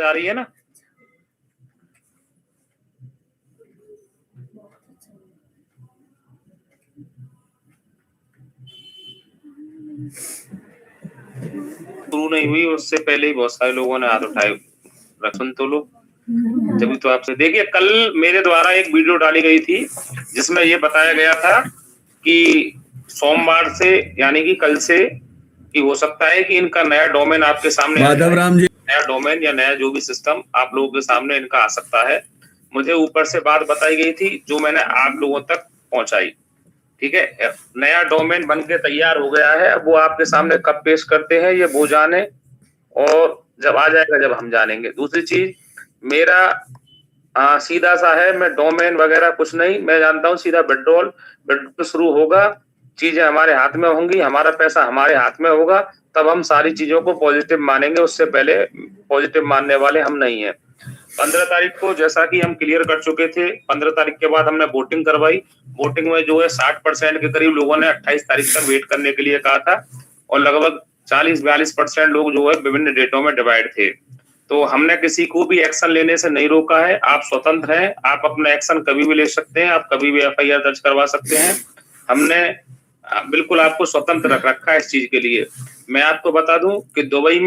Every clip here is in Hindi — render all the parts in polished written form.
आ रही है ना? शुरू नहीं हुई, उससे पहले ही बहुत सारे लोगों ने हाथ उठाए। सुन तो लो, तभी तो आपसे। देखिए, कल मेरे द्वारा एक वीडियो डाली गई थी जिसमें ये बताया गया था कि सोमवार से यानी कि कल से कि हो सकता है कि इनका नया डोमेन आपके सामने माधव राम जी, नया डोमेन या नया जो भी सिस्टम आप लोगों के सामने इनका आ सकता है। मुझे ऊपर से बात बताई गई थी जो मैंने आप लोगों तक पहुंचाई। ठीक है, नया डोमेन बन के तैयार हो गया है। अब वो आपके सामने कब पेश करते हैं ये वो जाने, और जब आ जाएगा जब हम जानेंगे। दूसरी चीज, मेरा सीधा सा है, मैं डोमेन वगैरह कुछ नहीं, मैं जानता हूँ सीधा विड्रॉल शुरू होगा, चीजें हमारे हाथ में होंगी, हमारा पैसा हमारे हाथ में होगा, तब हम सारी चीजों को पॉजिटिव मानेंगे। उससे पहले पॉजिटिव मानने वाले हम नहीं है। 15 तारीख को जैसा कि हम क्लियर कर चुके थे, 15 तारीख के बाद हमने वोटिंग करवाई। वोटिंग में जो है 60% के करीब लोगों ने 28 तारीख तक वेट करने के लिए कहा था, और लगभग 40-42% लोग जो है विभिन्न डेटों में डिवाइड थे। तो हमने किसी को भी एक्शन लेने से नहीं रोका है। आप स्वतंत्र हैं, आप अपना एक्शन कभी भी ले सकते हैं, आप कभी भी एफआईआर दर्ज करवा सकते हैं। हमने बिल्कुल आपको स्वतंत्र रख रखा है इस चीज के लिए। मैं आपको बता दूं कि दुबई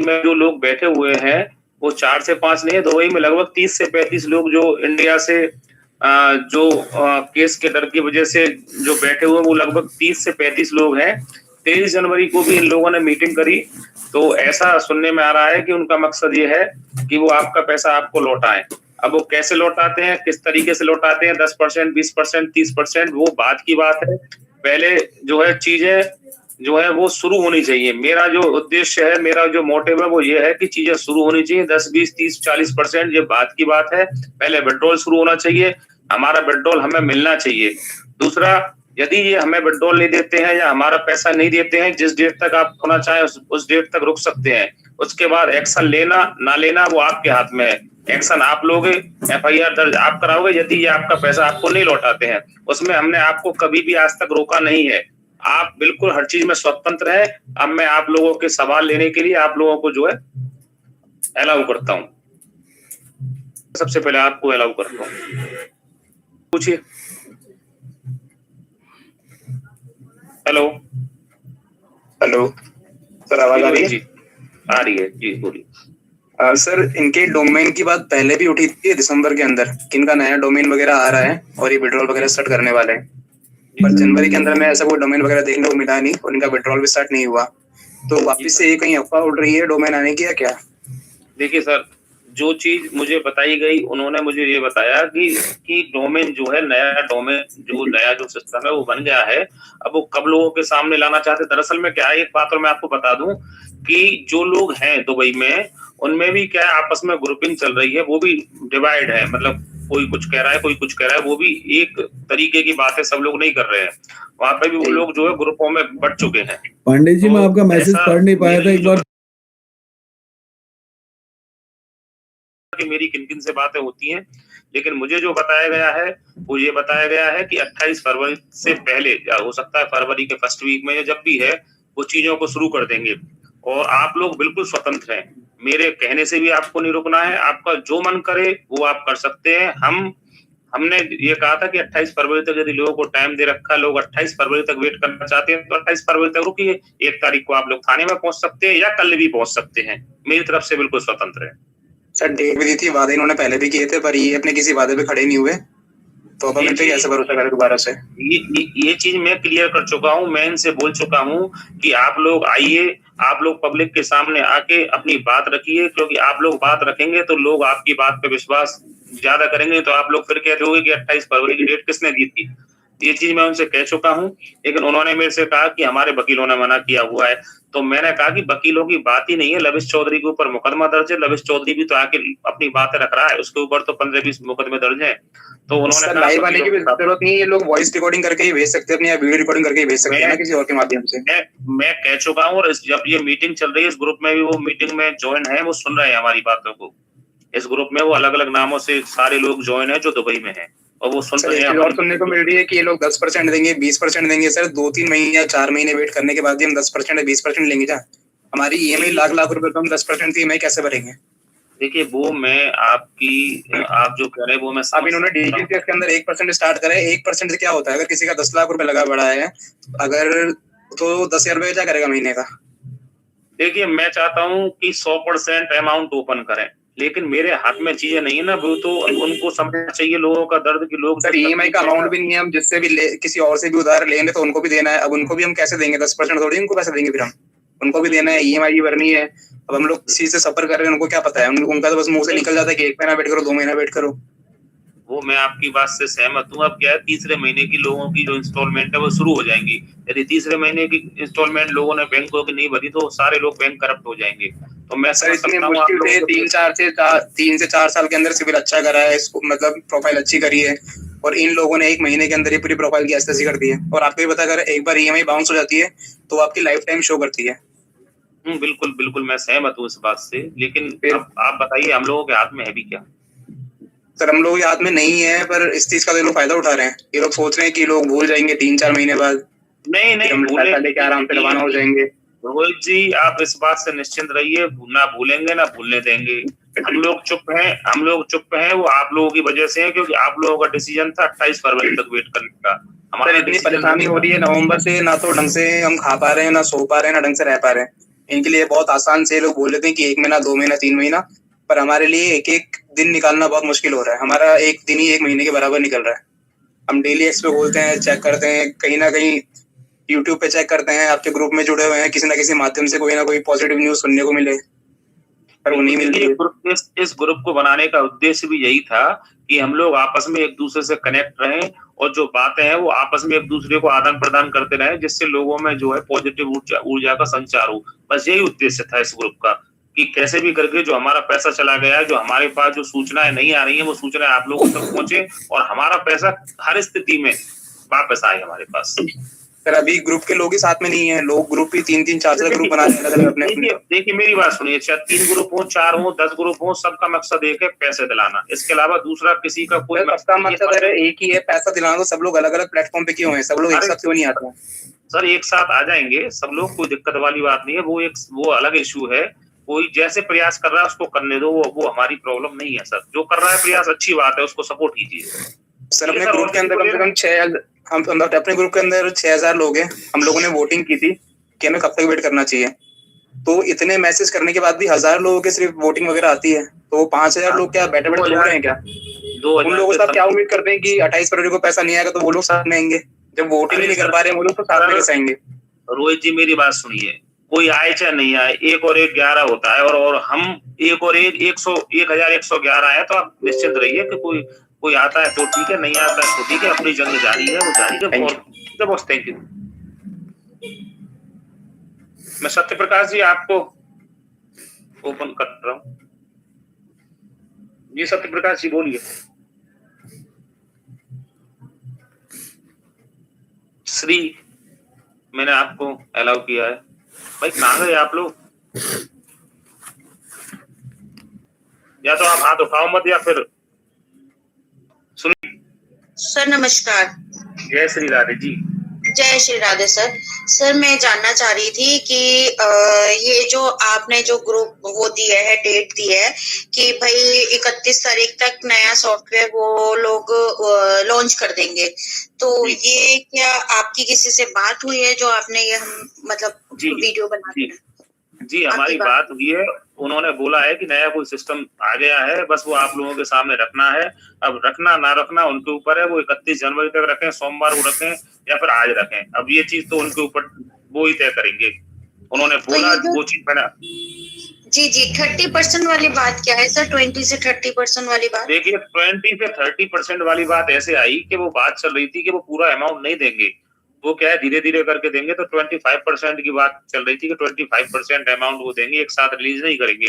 में जो लोग बैठे हुए हैं वो 4 से 5 नहीं है, दुबई में लगभग 30 से 35 लोग जो इंडिया से केस के डर की वजह से जो बैठे हुए वो लगभग 30 से 35 लोग हैं। 23 जनवरी को भी इन लोगों ने मीटिंग करी। तो ऐसा सुनने में आ रहा है कि उनका मकसद ये है कि वो आपका पैसा आपको लौटाएं। अब वो कैसे लौटाते हैं, किस तरीके से लौटाते हैं, 10%, 20%, 30%, वो बात की बात है। पहले जो है चीजें जो है वो शुरू होनी चाहिए। मेरा जो उद्देश्य है, मेरा जो मोटिव है वो ये है कि चीजें शुरू होनी चाहिए। 10, 20, 30, 40% ये बात की बात है। पहले विड्रॉल शुरू होना चाहिए, हमारा विड्रॉल हमें मिलना चाहिए। दूसरा, यदि ये हमें विड्रॉल नहीं देते हैं या हमारा पैसा नहीं देते हैं, जिस डेट तक आप होना चाहे उस डेट तक रुक सकते हैं। उसके बाद एक्शन लेना ना लेना वो आपके हाथ में है। एक्शन आप लोगे, एफआईआर दर्ज आप कराओगे यदि ये आपका पैसा आपको नहीं लौटाते हैं। उसमें हमने आपको कभी भी आज तक रोका नहीं है। आप बिल्कुल हर चीज में स्वतंत्र है। अब मैं आप लोगों के सवाल लेने के लिए आप लोगों को जो है अलाउ करता हूँ। सबसे पहले आपको अलाउ करता हूँ, पूछिए। हेलो हेलो सर, आवाज आ रही है? जी आ रही है जी, बोलिए। सर, इनके डोमेन की बात पहले भी उठी थी दिसंबर के अंदर कि इनका नया डोमेन वगैरह आ रहा है और ये विड्रॉल वगैरह स्टार्ट करने वाले हैं, पर जनवरी के अंदर में ऐसा कोई डोमेन वगैरह देखने को मिला नहीं और इनका विड्रॉल भी स्टार्ट नहीं हुआ। तो वापस से ये कहीं अफवाह उड़ रही है डोमेन आने की या क्या? देखिए सर, जो चीज मुझे बताई गई, उन्होंने मुझे ये बताया कि डोमेन जो है नया जो सिस्टम है वो बन गया है। अब वो कब लोगों के सामने लाना चाहते, दरअसल में क्या है, एक बात और मैं आपको बता दूं कि जो लोग हैं दुबई में उनमें भी क्या है, आपस में ग्रुपिंग चल रही है, वो भी डिवाइड है। मतलब कोई कुछ कह रहा है, कोई कुछ कह रहा है, वो भी एक तरीके की बातें सब लोग नहीं कर रहे हैं। वहां पे भी वो लोग जो है ग्रुपों में बट चुके हैं। पंडित जी, मैं आपका मैसेज पढ़ नहीं पाया था, एक बार कि मेरी किन किन से बातें होती हैं, लेकिन मुझे जो बताया गया है वो ये बताया गया है कि 28 फरवरी से पहले, या हो सकता है फरवरी के फर्स्ट वीक में, या जब भी है, वो चीजों को शुरू कर देंगे। और आप लोग बिल्कुल स्वतंत्र हैं, मेरे कहने से भी आपको नहीं रुकना है। आपका जो मन करे वो आप कर सकते हैं। हमने ये कहा था कि 28 फरवरी तक यदि लोगों को टाइम दे रखा, लोग 28 फरवरी तक वेट करना चाहते हैं तो 28 फरवरी तक रुकिए। 1 तारीख को आप लोग थाने में पहुंच सकते हैं या कल भी पहुंच सकते हैं। मेरी तरफ से बिल्कुल स्वतंत्र है। सर, डेट भी दी थी, वादे इन्होंने पहले भी किए थे, पर ये अपने किसी वादे पे खड़े नहीं हुए, तो अब हम इन पे कैसे भरोसा करें दोबारा से? ये चीज मैं क्लियर कर चुका हूँ, मैं इनसे बोल चुका हूँ कि आप लोग आइए, आप लोग पब्लिक के सामने आके अपनी बात रखिए, क्योंकि आप लोग बात रखेंगे तो लोग आपकी बात पे विश्वास ज्यादा करेंगे। तो आप लोग फिर कहते होंगे कि 28 फरवरी की डेट किसने दी थी। ये चीज मैं उनसे कह चुका हूँ, लेकिन उन्होंने मेरे से कहा कि हमारे वकीलों ने मना किया हुआ है। तो मैंने कहा कि वकीलों की बात ही नहीं है, लविश चौधरी के ऊपर मुकदमा दर्ज है, लविश चौधरी भी तो आके अपनी बातें रख रहा है, उसके ऊपर तो 15-20 मुकदमे दर्ज है। तो उन्होंने लाइव आने की जरूरत नहीं है, ये लोग वॉइस रिकॉर्डिंग करके ही भेज सकते हैं अपनी, या वीडियो रिकॉर्डिंग करके ही भेज सकते हैं ना, किसी और के माध्यम से। मैं कह चुका हूँ, और जब ये मीटिंग चल रही है इस ग्रुप में भी, वो मीटिंग में ज्वाइन है, वो सुन रहे हैं हमारी बातों को। इस ग्रुप में वो अलग अलग नामों से सारे लोग ज्वाइन है जो दुबई में है, और वो सुन रहे हैं। और सुनने को मिल रही है कि ये लोग 10% देंगे, 20% देंगे। सर, 2-3 महीने या 4 महीने वेट करने के बाद भी हम 10% या 20% लेंगे क्या? हमारी ईएमआई लाख लाख रुपए तो हम 10% ईएमआई कैसे भरेंगे? देखिए वो मैं आप जो कह रहे हैं वो मैं अब इन्होंने डीजीपीएफ के अंदर 1% स्टार्ट करा है। 1% से क्या होता है? अगर किसी का 10 लाख रुपए लगा पड़ा है, अगर तो 10,000 रुपए क्या करेगा महीने का? देखिए मैं चाहता हूँ कि 100% अमाउंट ओपन करें, लेकिन मेरे हाथ में चीजें नहीं है ना, वो तो उनको समझना चाहिए लोगों का दर्द कि लोग सर ईएमआई का अमाउंट भी नहीं है, हम जिससे भी किसी और से भी उधार लेंगे तो उनको भी देना है। अब उनको भी हम कैसे देंगे? 10% थोड़ी उनको पैसे देंगे, फिर हम उनको भी देना है, ईएमआई भी भरनी है। अब हम लोग किसी से सफर कर रहे हैं, उनको क्या पता है? उनका तो बस मुंह से निकल जाता है कि 1 महीना वेट करो, 2 महीना वेट करो। वो मैं आपकी बात से सहमत हूँ। अब क्या है, तीसरे महीने की लोगों की जो इंस्टॉलमेंट है वो शुरू हो जाएंगी। यदि तीसरे महीने की इंस्टॉलमेंट लोगों ने बैंकों की नहीं भरी तो सारे लोग बैंक करप्ट हो जाएंगे। तो मैं सर इतनी मुश्किल से 3 से 4 साल के अंदर सिविल अच्छा करा है, इसको मतलब प्रोफाइल अच्छी करी है, और इन लोगों ने 1 महीने के अंदर ये पूरी प्रोफाइल की ऐसी कर दी है। और आपको भी पता, अगर एक बार ईएमआई बाउंस हो जाती है तो आपकी लाइफ टाइम शो करती है। बिल्कुल बिल्कुल मैं सहमत हूँ इस बात से, लेकिन अब आप बताइए हम लोगों के हाथ में है भी क्या? सर हम लोगों के हाथ में नहीं है, पर इस चीज का ये लोग फायदा उठा रहे हैं। ये लोग सोच रहे हैं कि लोग भूल जाएंगे 3-4 महीने बाद। नहीं भूले लेके आराम से रवाना हो जाएंगे। रोहित जी आप इस बात से निश्चिंत रहिए, ना भूलेंगे ना भूलने देंगे। हम लोग चुप हैं, वो आप लोगों की वजह से है, क्योंकि आप लोगों का डिसीजन था 28 फरवरी तक वेट करने का। हमारा इतनी परेशानी हो रही है नवंबर से, ना तो ढंग से हम खा पा रहे हैं, ना सो पा रहे हैं, ना ढंग से रह पा रहे हैं। इनके लिए बहुत आसान से लोग बोल लेते हैं कि 1 महीना, 2 महीना, 3 महीना, पर हमारे लिए एक एक दिन निकालना बहुत मुश्किल हो रहा है। हमारा एक दिन ही 1 महीने के बराबर निकल रहा है। हम डेली एक्स पे बोलते हैं, चेक करते हैं, कहीं ना कहीं यूट्यूब पे चेक करते हैं, आपके ग्रुप में जुड़े हुए हैं, किसी ना किसी माध्यम से कोई ना कोई पॉजिटिव न्यूज सुनने को मिले, पर वो नहीं मिलती है। इस ग्रुप को बनाने का उद्देश्य भी यही था कि हम लोग आपस में एक दूसरे से कनेक्ट रहें, और जो बातें हैं वो आपस में एक दूसरे को आदान प्रदान करते रहें, जिससे लोगों में जो है पॉजिटिव ऊर्जा का संचार हो। बस यही उद्देश्य था इस ग्रुप का, कि कैसे भी करके जो हमारा पैसा चला गया है, जो हमारे पास जो सूचनाएं नहीं आ रही है, वो सूचनाएं आप लोगों तक पहुंचे और हमारा पैसा हर स्थिति में वापस आए हमारे पास। सर अभी ग्रुप के लोग ही साथ में नहीं है, लोग ग्रुप ही 3-3, 4-4 ग्रुप बना रहे हैं अपने। देखिए मेरी बात सुनिए, चाहे 3 ग्रुप हो, 4 हो, 10 ग्रुप हो, सबका मकसद एक है, पैसे दिलाना। इसके अलावा दूसरा किसी का कोई मकसद एक ही है, पैसा दिलाना। तो सब लोग अलग अलग प्लेटफॉर्म पे क्यों हैं? सब लोग एक साथ क्यों नहीं आते हैं? सर एक साथ आ जाएंगे सब लोग, कोई दिक्कत वाली बात नहीं है। वो अलग इशू है। कोई जैसे प्रयास कर रहा है उसको करने दो, वो हमारी प्रॉब्लम नहीं है। सर जो कर रहा है प्रयास अच्छी बात है, उसको सपोर्ट कीजिए। सर अपने ग्रुप के अंदर कम से कम अपने ग्रुप के अंदर 6,000 लोग हैं। हम लोगों ने वोटिंग की थी कि हमें कब तक वेट करना चाहिए। तो इतने मैसेज करने के बाद भी 1,000 लोगों के सिर्फ वोटिंग वगैरह आती है, तो 5,000 लोग क्या बैठे बैठे रहे हैं क्या? उन लोगों से आप क्या उम्मीद करते हैं कि 28 फरवरी को पैसा नहीं आएगा तो वो लोग साथ में आएंगे? जब वोटिंग ही नहीं कर पा रहे हैं वो लोग, तो साथ में कैसे आएंगे? रोहित जी मेरी बात सुनिए, कोई आए चाहे नहीं आए, 1 और 1 11 होता है, और हम 1 और 1 1,111 है। तो आप निश्चिंत रहिए कि कोई आता है तो ठीक है, नहीं आता है तो ठीक है, अपनी जंग जारी है, वो जारी है। बस थैंक यू। मैं सत्य प्रकाश जी आपको ओपन कर रहा हूँ। जी सत्य प्रकाश जी बोलिए। श्री मैंने आपको अलाउ किया है। भाई कहाँ गए आप लोग? या तो आप हाथ उठाओ मत, या फिर सुनिए। सर नमस्कार। जय श्री राधे जी। जय श्री राधे सर। सर मैं जानना चाह रही थी कि ये जो आपने जो ग्रुप वो दिया है, डेट दी है कि भाई 31 तारीख तक नया सॉफ्टवेयर वो लोग लॉन्च कर देंगे, तो ये क्या आपकी किसी से बात हुई है जो आपने ये मतलब वीडियो बना दिया? जी हमारी बात हुई है। उन्होंने बोला है कि नया कोई सिस्टम आ गया है, बस वो आप लोगों के सामने रखना है। अब रखना ना रखना उनके ऊपर है। वो 31 जनवरी तक रखें, सोमवार को रखें, या फिर आज रखें, अब ये चीज तो उनके ऊपर वो ही तय करेंगे। उन्होंने बोला वो चीज बना। जी 30% वाली बात क्या है सर? 20 से 30% वाली बात? देखिए 20 से 30% वाली बात ऐसे आई कि वो बात चल रही थी कि वो पूरा अमाउंट नहीं देंगे, वो क्या है धीरे धीरे करके देंगे। तो 25% की बात चल रही थी कि 25% अमाउंट वो देंगे, एक साथ रिलीज नहीं करेंगे।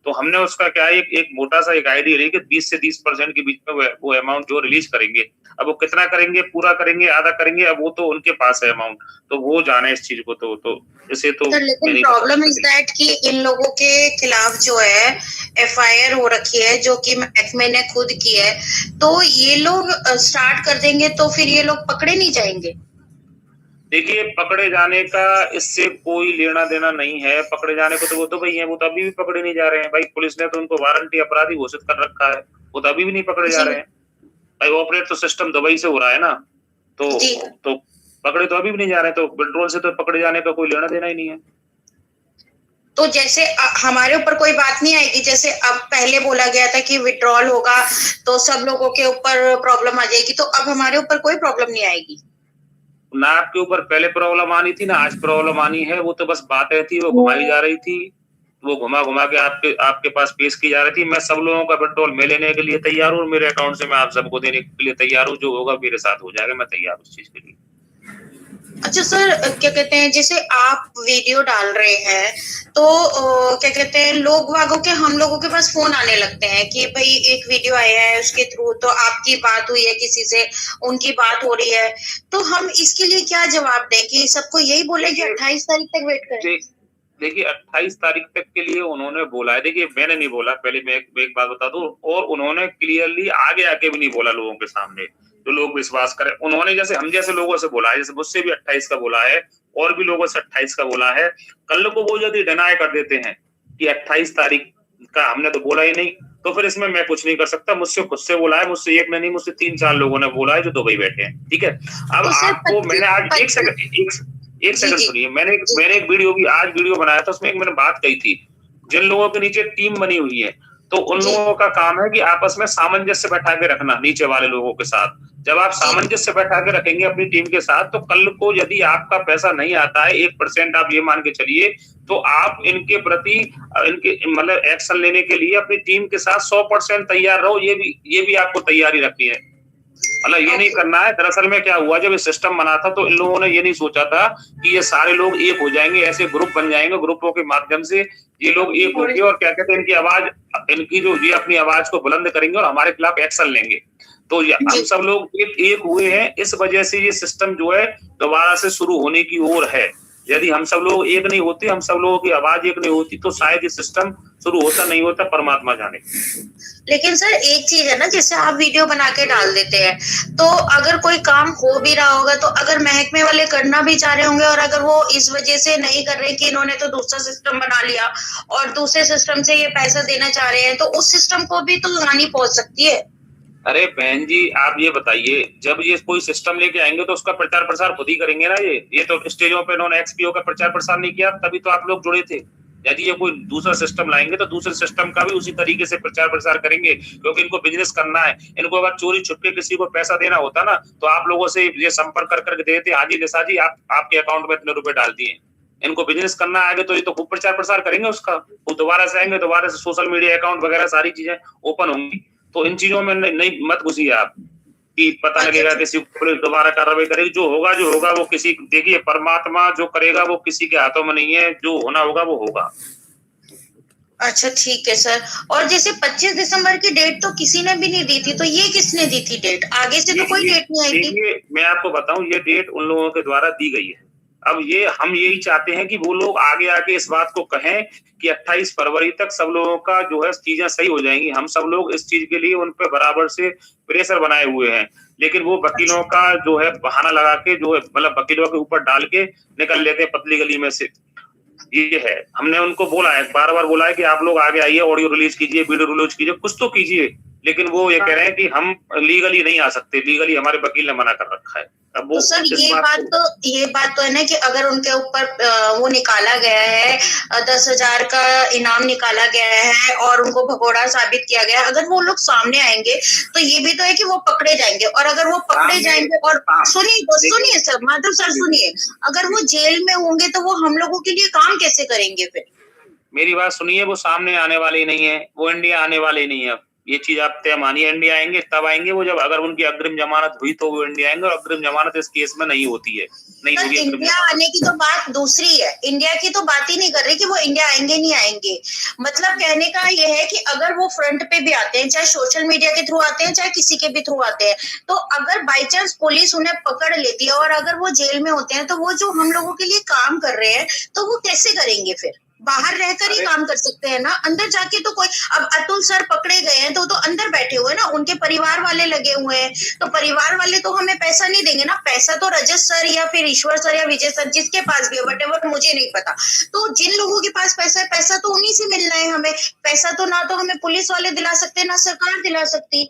तो हमने उसका क्या एक मोटा सा एक आइडिया रही कि 20 से 30% के बीच में वो अमाउंट जो रिलीज करेंगे। अब वो कितना करेंगे, पूरा करेंगे, आधा करेंगे, अब वो तो उनके पास है अमाउंट, तो वो जाने इस चीज को। तो इसे तो लेकिन प्रॉब्लम इज दैट कि इन लोगों के खिलाफ जो है FIR हो रखी है, जो कि महकमे ने खुद की है। तो ये लोग स्टार्ट कर देंगे तो फिर ये लोग पकड़े नहीं जाएंगे? देखिए पकड़े जाने का इससे कोई लेना देना नहीं है। पकड़े जाने को तो वो दुबई है, वो तो अभी भी पकड़े नहीं जा रहे हैं भाई। पुलिस ने तो उनको वारंटी अपराधी घोषित कर रखा है, वो तो अभी भी नहीं पकड़े जा जी रहे हैं भाई। ऑपरेट तो सिस्टम दुबई से हो रहा है ना, जी। तो पकड़े तो अभी भी नहीं जा रहे, तो विड्रॉल से तो पकड़े जाने का कोई लेना देना ही नहीं है। तो जैसे हमारे ऊपर कोई बात नहीं आएगी, जैसे अब पहले बोला गया था कि विड्रॉल होगा तो सब लोगों के ऊपर प्रॉब्लम आ जाएगी, तो अब हमारे ऊपर कोई प्रॉब्लम नहीं आएगी? ना आपके ऊपर पहले प्रॉब्लम आनी थी, ना आज प्रॉब्लम आनी है। वो तो बस बातें थी, वो घुमाई जा रही थी, वो घुमा घुमा के आपके पास पेश की जा रही थी। मैं सब लोगों का विड्रॉल मैं लेने के लिए तैयार हूँ, मेरे अकाउंट से मैं आप सबको देने के लिए तैयार हूँ। जो होगा मेरे साथ हो जाएगा, मैं तैयार हूँ उस चीज के लिए। अच्छा सर, क्या कहते हैं, जैसे आप वीडियो डाल रहे हैं तो क्या कहते हैं, लोग वागों के, हम लोगों के पास फोन आने लगते हैं कि भाई एक वीडियो आया है उसके थ्रू तो आपकी बात हुई है किसी से, उनकी बात हो रही है, तो हम इसके लिए क्या जवाब दें? कि सबको यही बोले कि 28 तारीख तक वेट करें? देखिए 28 तारीख तक के लिए उन्होंने बोला है। देखिए मैंने नहीं बोला, पहले मैं एक बात बता दूं, और उन्होंने क्लियरली आगे आके भी नहीं बोला लोगों के सामने, जो लोग विश्वास करें। उन्होंने जैसे हम जैसे लोगों से बोला है, जैसे मुझसे भी 28 का बोला है और भी लोगों से 28 का बोला है। कल को वो यदि डिनाई कर देते हैं कि 28 तारीख का हमने तो बोला ही नहीं, तो फिर इसमें मैं कुछ नहीं कर सकता। मुझसे खुद से बोला है, मुझसे एक ने नहीं, मुझसे 3-4 लोगों ने बोला है जो दुबई बैठे हैं, ठीक है। अब तो सर आपको मैंने आज एक सेकंड सुनिए, मैंने एक वीडियो भी आज वीडियो बनाया था, उसमें एक मैंने बात कही थी। जिन लोगों के नीचे टीम बनी हुई है, तो उन लोगों का काम है कि आपस में सामंजस्य बैठा के रखना नीचे वाले लोगों के साथ। जब आप सामंजस्य बैठा के रखेंगे अपनी टीम के साथ, तो कल को यदि आपका पैसा नहीं आता है 1%, आप ये मान के चलिए, तो आप इनके प्रति इनके मतलब एक्शन लेने के लिए अपनी टीम के साथ 100% तैयार रहो। ये भी आपको तैयारी रखनी है, मतलब ये नहीं करना है। दरअसल में क्या हुआ, जब ये सिस्टम बना था तो इन लोगों ने ये नहीं सोचा था कि ये सारे लोग एक हो जाएंगे, ऐसे ग्रुप बन जाएंगे, ग्रुपों के माध्यम से ये लोग एक होंगे और क्या कहते हैं, इनकी आवाज, इनकी जो ये अपनी आवाज को बुलंद करेंगे और हमारे खिलाफ एक्शन लेंगे। तो हम सब लोग एक हुए हैं, इस वजह से ये सिस्टम जो है दोबारा से शुरू होने की ओर है। यदि हम सब लोग एक नहीं होते, हम सब लोगों की आवाज एक नहीं होती, तो शायद ये सिस्टम शुरू होता नहीं होता, परमात्मा जाने। लेकिन सर एक चीज है ना, जैसे आप वीडियो बना के डाल देते हैं, तो अगर कोई काम हो भी रहा होगा, तो अगर महकमे वाले करना भी चाह रहे होंगे और अगर वो इस वजह से नहीं कर रहे कि इन्होंने तो दूसरा सिस्टम बना लिया और दूसरे सिस्टम से ये पैसा देना चाह रहे हैं, तो उस सिस्टम को भी तो हानि पहुंच सकती है। अरे बहन जी, आप ये बताइए, जब ये कोई सिस्टम लेके आएंगे तो उसका प्रचार प्रसार खुद ही करेंगे ना। ये तो स्टेजों पे इन्होंने एक्सपीओ का प्रचार प्रसार नहीं किया, तभी तो आप लोग जुड़े थे। यदि ये कोई दूसरा सिस्टम लाएंगे तो दूसरे सिस्टम का भी उसी तरीके से प्रचार प्रसार करेंगे, क्योंकि इनको बिजनेस करना है। इनको अगर चोरी छुपके किसी को पैसा देना होता ना, तो आप लोगों से ये संपर्क कर करके देते, हाजी निशा जी आपके अकाउंट में इतने रुपए डाल दिए। इनको बिजनेस करना आगे तो ये तो खूब प्रचार प्रसार करेंगे उसका। वो दोबारा से आएंगे, दोबारा से सोशल मीडिया अकाउंट वगैरह सारी चीजें ओपन होंगी। तो इन चीजों में नहीं मत घुसिए आप कि पता लगेगा किसी पुलिस दोबारा कार्रवाई करेगी। जो होगा वो किसी, देखिए परमात्मा जो करेगा वो किसी के हाथों में नहीं है, जो होना होगा वो होगा। अच्छा ठीक है सर। और जैसे 25 दिसंबर की डेट तो किसी ने भी नहीं दी थी, तो ये किसने दी थी डेट? आगे से तो कोई डेट नहीं आई थी। मैं आपको बताऊं, ये डेट उन लोगों के द्वारा दी गई है। अब हम यही चाहते हैं कि वो लोग आगे आके इस बात को कहें कि 28 फरवरी तक सब लोगों का जो है चीजें सही हो जाएंगी। हम सब लोग इस चीज के लिए उन पे बराबर से प्रेशर बनाए हुए हैं, लेकिन वो वकीलों का जो है बहाना लगा के, जो है मतलब वकीलों के ऊपर डाल के निकल लेते हैं पतली गली में से। ये है, हमने उनको बोला है, बार बार बोला है कि आप लोग आगे आइए, ऑडियो रिलीज कीजिए, वीडियो रिलीज कीजिए, कुछ तो कीजिए। लेकिन वो ये कह रहे हैं कि हम लीगली नहीं आ सकते, लीगली हमारे वकील ने मना कर रखा है। अब वो तो सर ये बात तो है ना कि अगर उनके ऊपर वो निकाला गया है 10,000 का इनाम निकाला गया है और उनको भगोड़ा साबित किया गया, अगर वो लोग सामने आएंगे तो ये भी तो है कि वो पकड़े जाएंगे। और अगर वो पकड़े जाएंगे और सुनिए सर, माधव सर सुनिए, अगर वो जेल में होंगे तो वो हम लोगों के लिए काम कैसे करेंगे फिर? मेरी बात सुनिए, वो सामने आने वाले ही नहीं है, वो इंडिया आने वाले ही नहीं है। ये चीज आप तय मानिए, इंडिया आएंगे तब आएंगे वो जब अगर उनकी अग्रिम जमानत हुई तो वो इंडिया आएंगे, और अग्रिम जमानत इस केस में नहीं होती है, नहीं होगी। इंडिया आने की तो बात दूसरी है, इंडिया की तो बात ही नहीं कर रही कि वो इंडिया आएंगे नहीं आएंगे। मतलब कहने का ये है कि अगर वो फ्रंट पे भी आते हैं, चाहे सोशल मीडिया के थ्रू आते हैं, चाहे किसी के भी थ्रू आते हैं, तो अगर बाई चांस पुलिस उन्हें पकड़ लेती है और अगर वो जेल में होते हैं, तो वो जो हम लोगों के लिए काम कर रहे हैं तो वो कैसे करेंगे फिर? बाहर रहकर ही काम कर सकते हैं ना, अंदर जाके तो कोई, अब अतुल सर पकड़े गए हैं तो अंदर बैठे हुए हैं ना, उनके परिवार वाले लगे हुए हैं, तो परिवार वाले तो हमें पैसा नहीं देंगे ना, पैसा तो रजत सर या फिर ईश्वर सर या विजय सर जिसके पास भी हो, बट मुझे नहीं पता, तो जिन लोगों के पास पैसा है, पैसा तो उन्हीं से मिलना है हमें, पैसा तो ना तो हमें पुलिस वाले दिला सकते ना सरकार दिला सकती,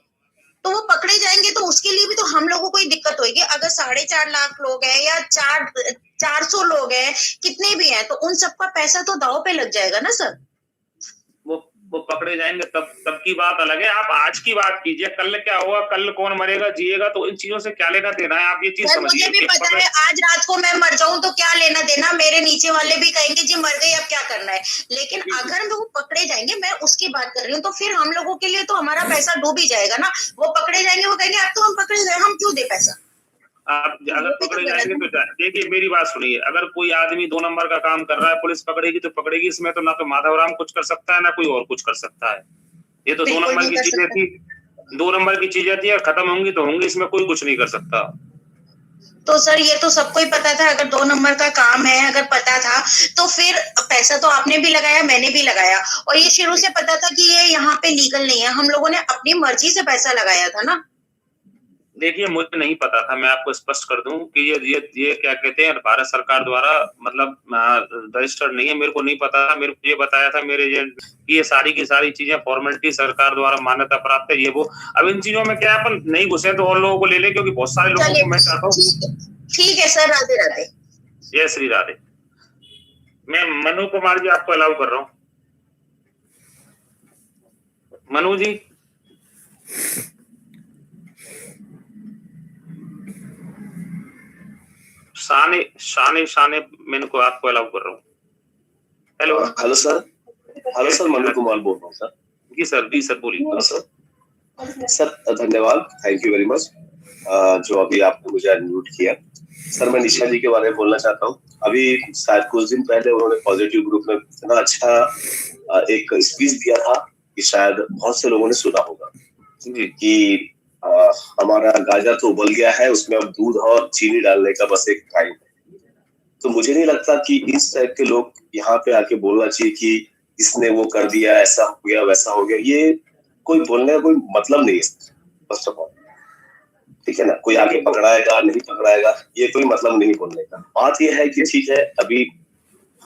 तो वो पकड़े जाएंगे तो उसके लिए भी तो हम लोगों को ही दिक्कत होगी। अगर 4.5 लाख लोग हैं या 400 लोग हैं, कितने भी हैं, तो उन सबका पैसा तो दांव पे लग जाएगा ना सर। वो पकड़े जाएंगे तब की बात अलग है। आप आज की बात कीजिए, कल क्या होगा, कल कौन मरेगा जिएगा, तो इन चीजों से क्या लेना देना है, आप ये चीज समझिए। मुझे भी पता है, आज रात को मैं मर जाऊं तो क्या लेना देना, मेरे नीचे वाले भी कहेंगे जी मर गई अब क्या करना है, लेकिन अगर वो पकड़े जाएंगे, मैं उसकी बात कर रही हूँ, तो फिर हम लोगों के लिए तो हमारा पैसा डूब ही जाएगा ना। वो पकड़े जाएंगे, वो कहेंगे अब तो हम पकड़े गए, हम क्यों दे पैसा। आप अगर पकड़े जाएंगे तो देखिए मेरी बात सुनिए, अगर कोई आदमी 2 नंबर का काम कर रहा है, पुलिस पकड़ेगी तो पकड़ेगी, इसमें तो ना तो माधवराम कुछ कर सकता है ना कोई और कुछ कर सकता है। ये तो 2 नंबर की चीजें थी, 2 नंबर की चीजें थी और खत्म होंगी तो होंगी, इसमें कोई कुछ नहीं कर सकता। तो सर ये तो सबको ही पता था, अगर 2 नंबर का काम है, अगर पता था तो फिर पैसा तो आपने भी लगाया, मैंने भी लगाया, और ये शुरू से पता था कि ये यहाँ पे लीगल नहीं है, हम लोगों ने अपनी मर्जी से पैसा लगाया था ना। देखिए मुझे नहीं पता था, मैं आपको स्पष्ट कर दूं कि ये क्या कहते हैं, भारत सरकार द्वारा मतलब रजिस्टर्ड नहीं है, मेरे को नहीं पता था, मेरे को ये बताया था मेरे एजेंट कि ये सारी की सारी चीजें फॉर्मेलिटी सरकार द्वारा मान्यता प्राप्त है, ये वो। अब इन चीजों में क्या है, अपन नहीं घुसे तो और लोगों को ले ले, क्योंकि बहुत सारे लोगों को मैं चाहता हूँ। ठीक है सर, राधे राधे। जय श्री राधे। मैं मनु कुमार जी आपको अलाउ कर रहा हूँ। मनु जी शाने मैंने को आपको अलाउ कर रहा हूँ। हेलो सर, मनु कुमार बोल रहा हूँ सर। जी सर बोलिए। सर धन्यवाद, थैंक यू वेरी मच जो अभी आपने मुझे अनम्यूट किया। सर मैं निशा जी के बारे में बोलना चाहता हूँ। अभी शायद कुछ दिन पहले उन्होंने पॉजिटिव ग्रुप में इतना अच्छा एक स्पीच दिया था कि शायद बहुत से लोगों ने सुना होगा कि हमारा गाजर तो उबल गया है, उसमें अब दूध और चीनी डालने का बस एक टाइम है। तो मुझे नहीं लगता कि इस टाइप के लोग यहाँ पे आके बोलना चाहिए कि इसने वो कर दिया, ऐसा हो गया वैसा हो गया। ये कोई बोलने का कोई मतलब नहीं है फर्स्ट ऑफ ऑल, ठीक है ना। कोई आगे पकड़ाएगा नहीं पकड़ाएगा ये कोई मतलब नहीं बोलने का। बात ये है कि ठीक है अभी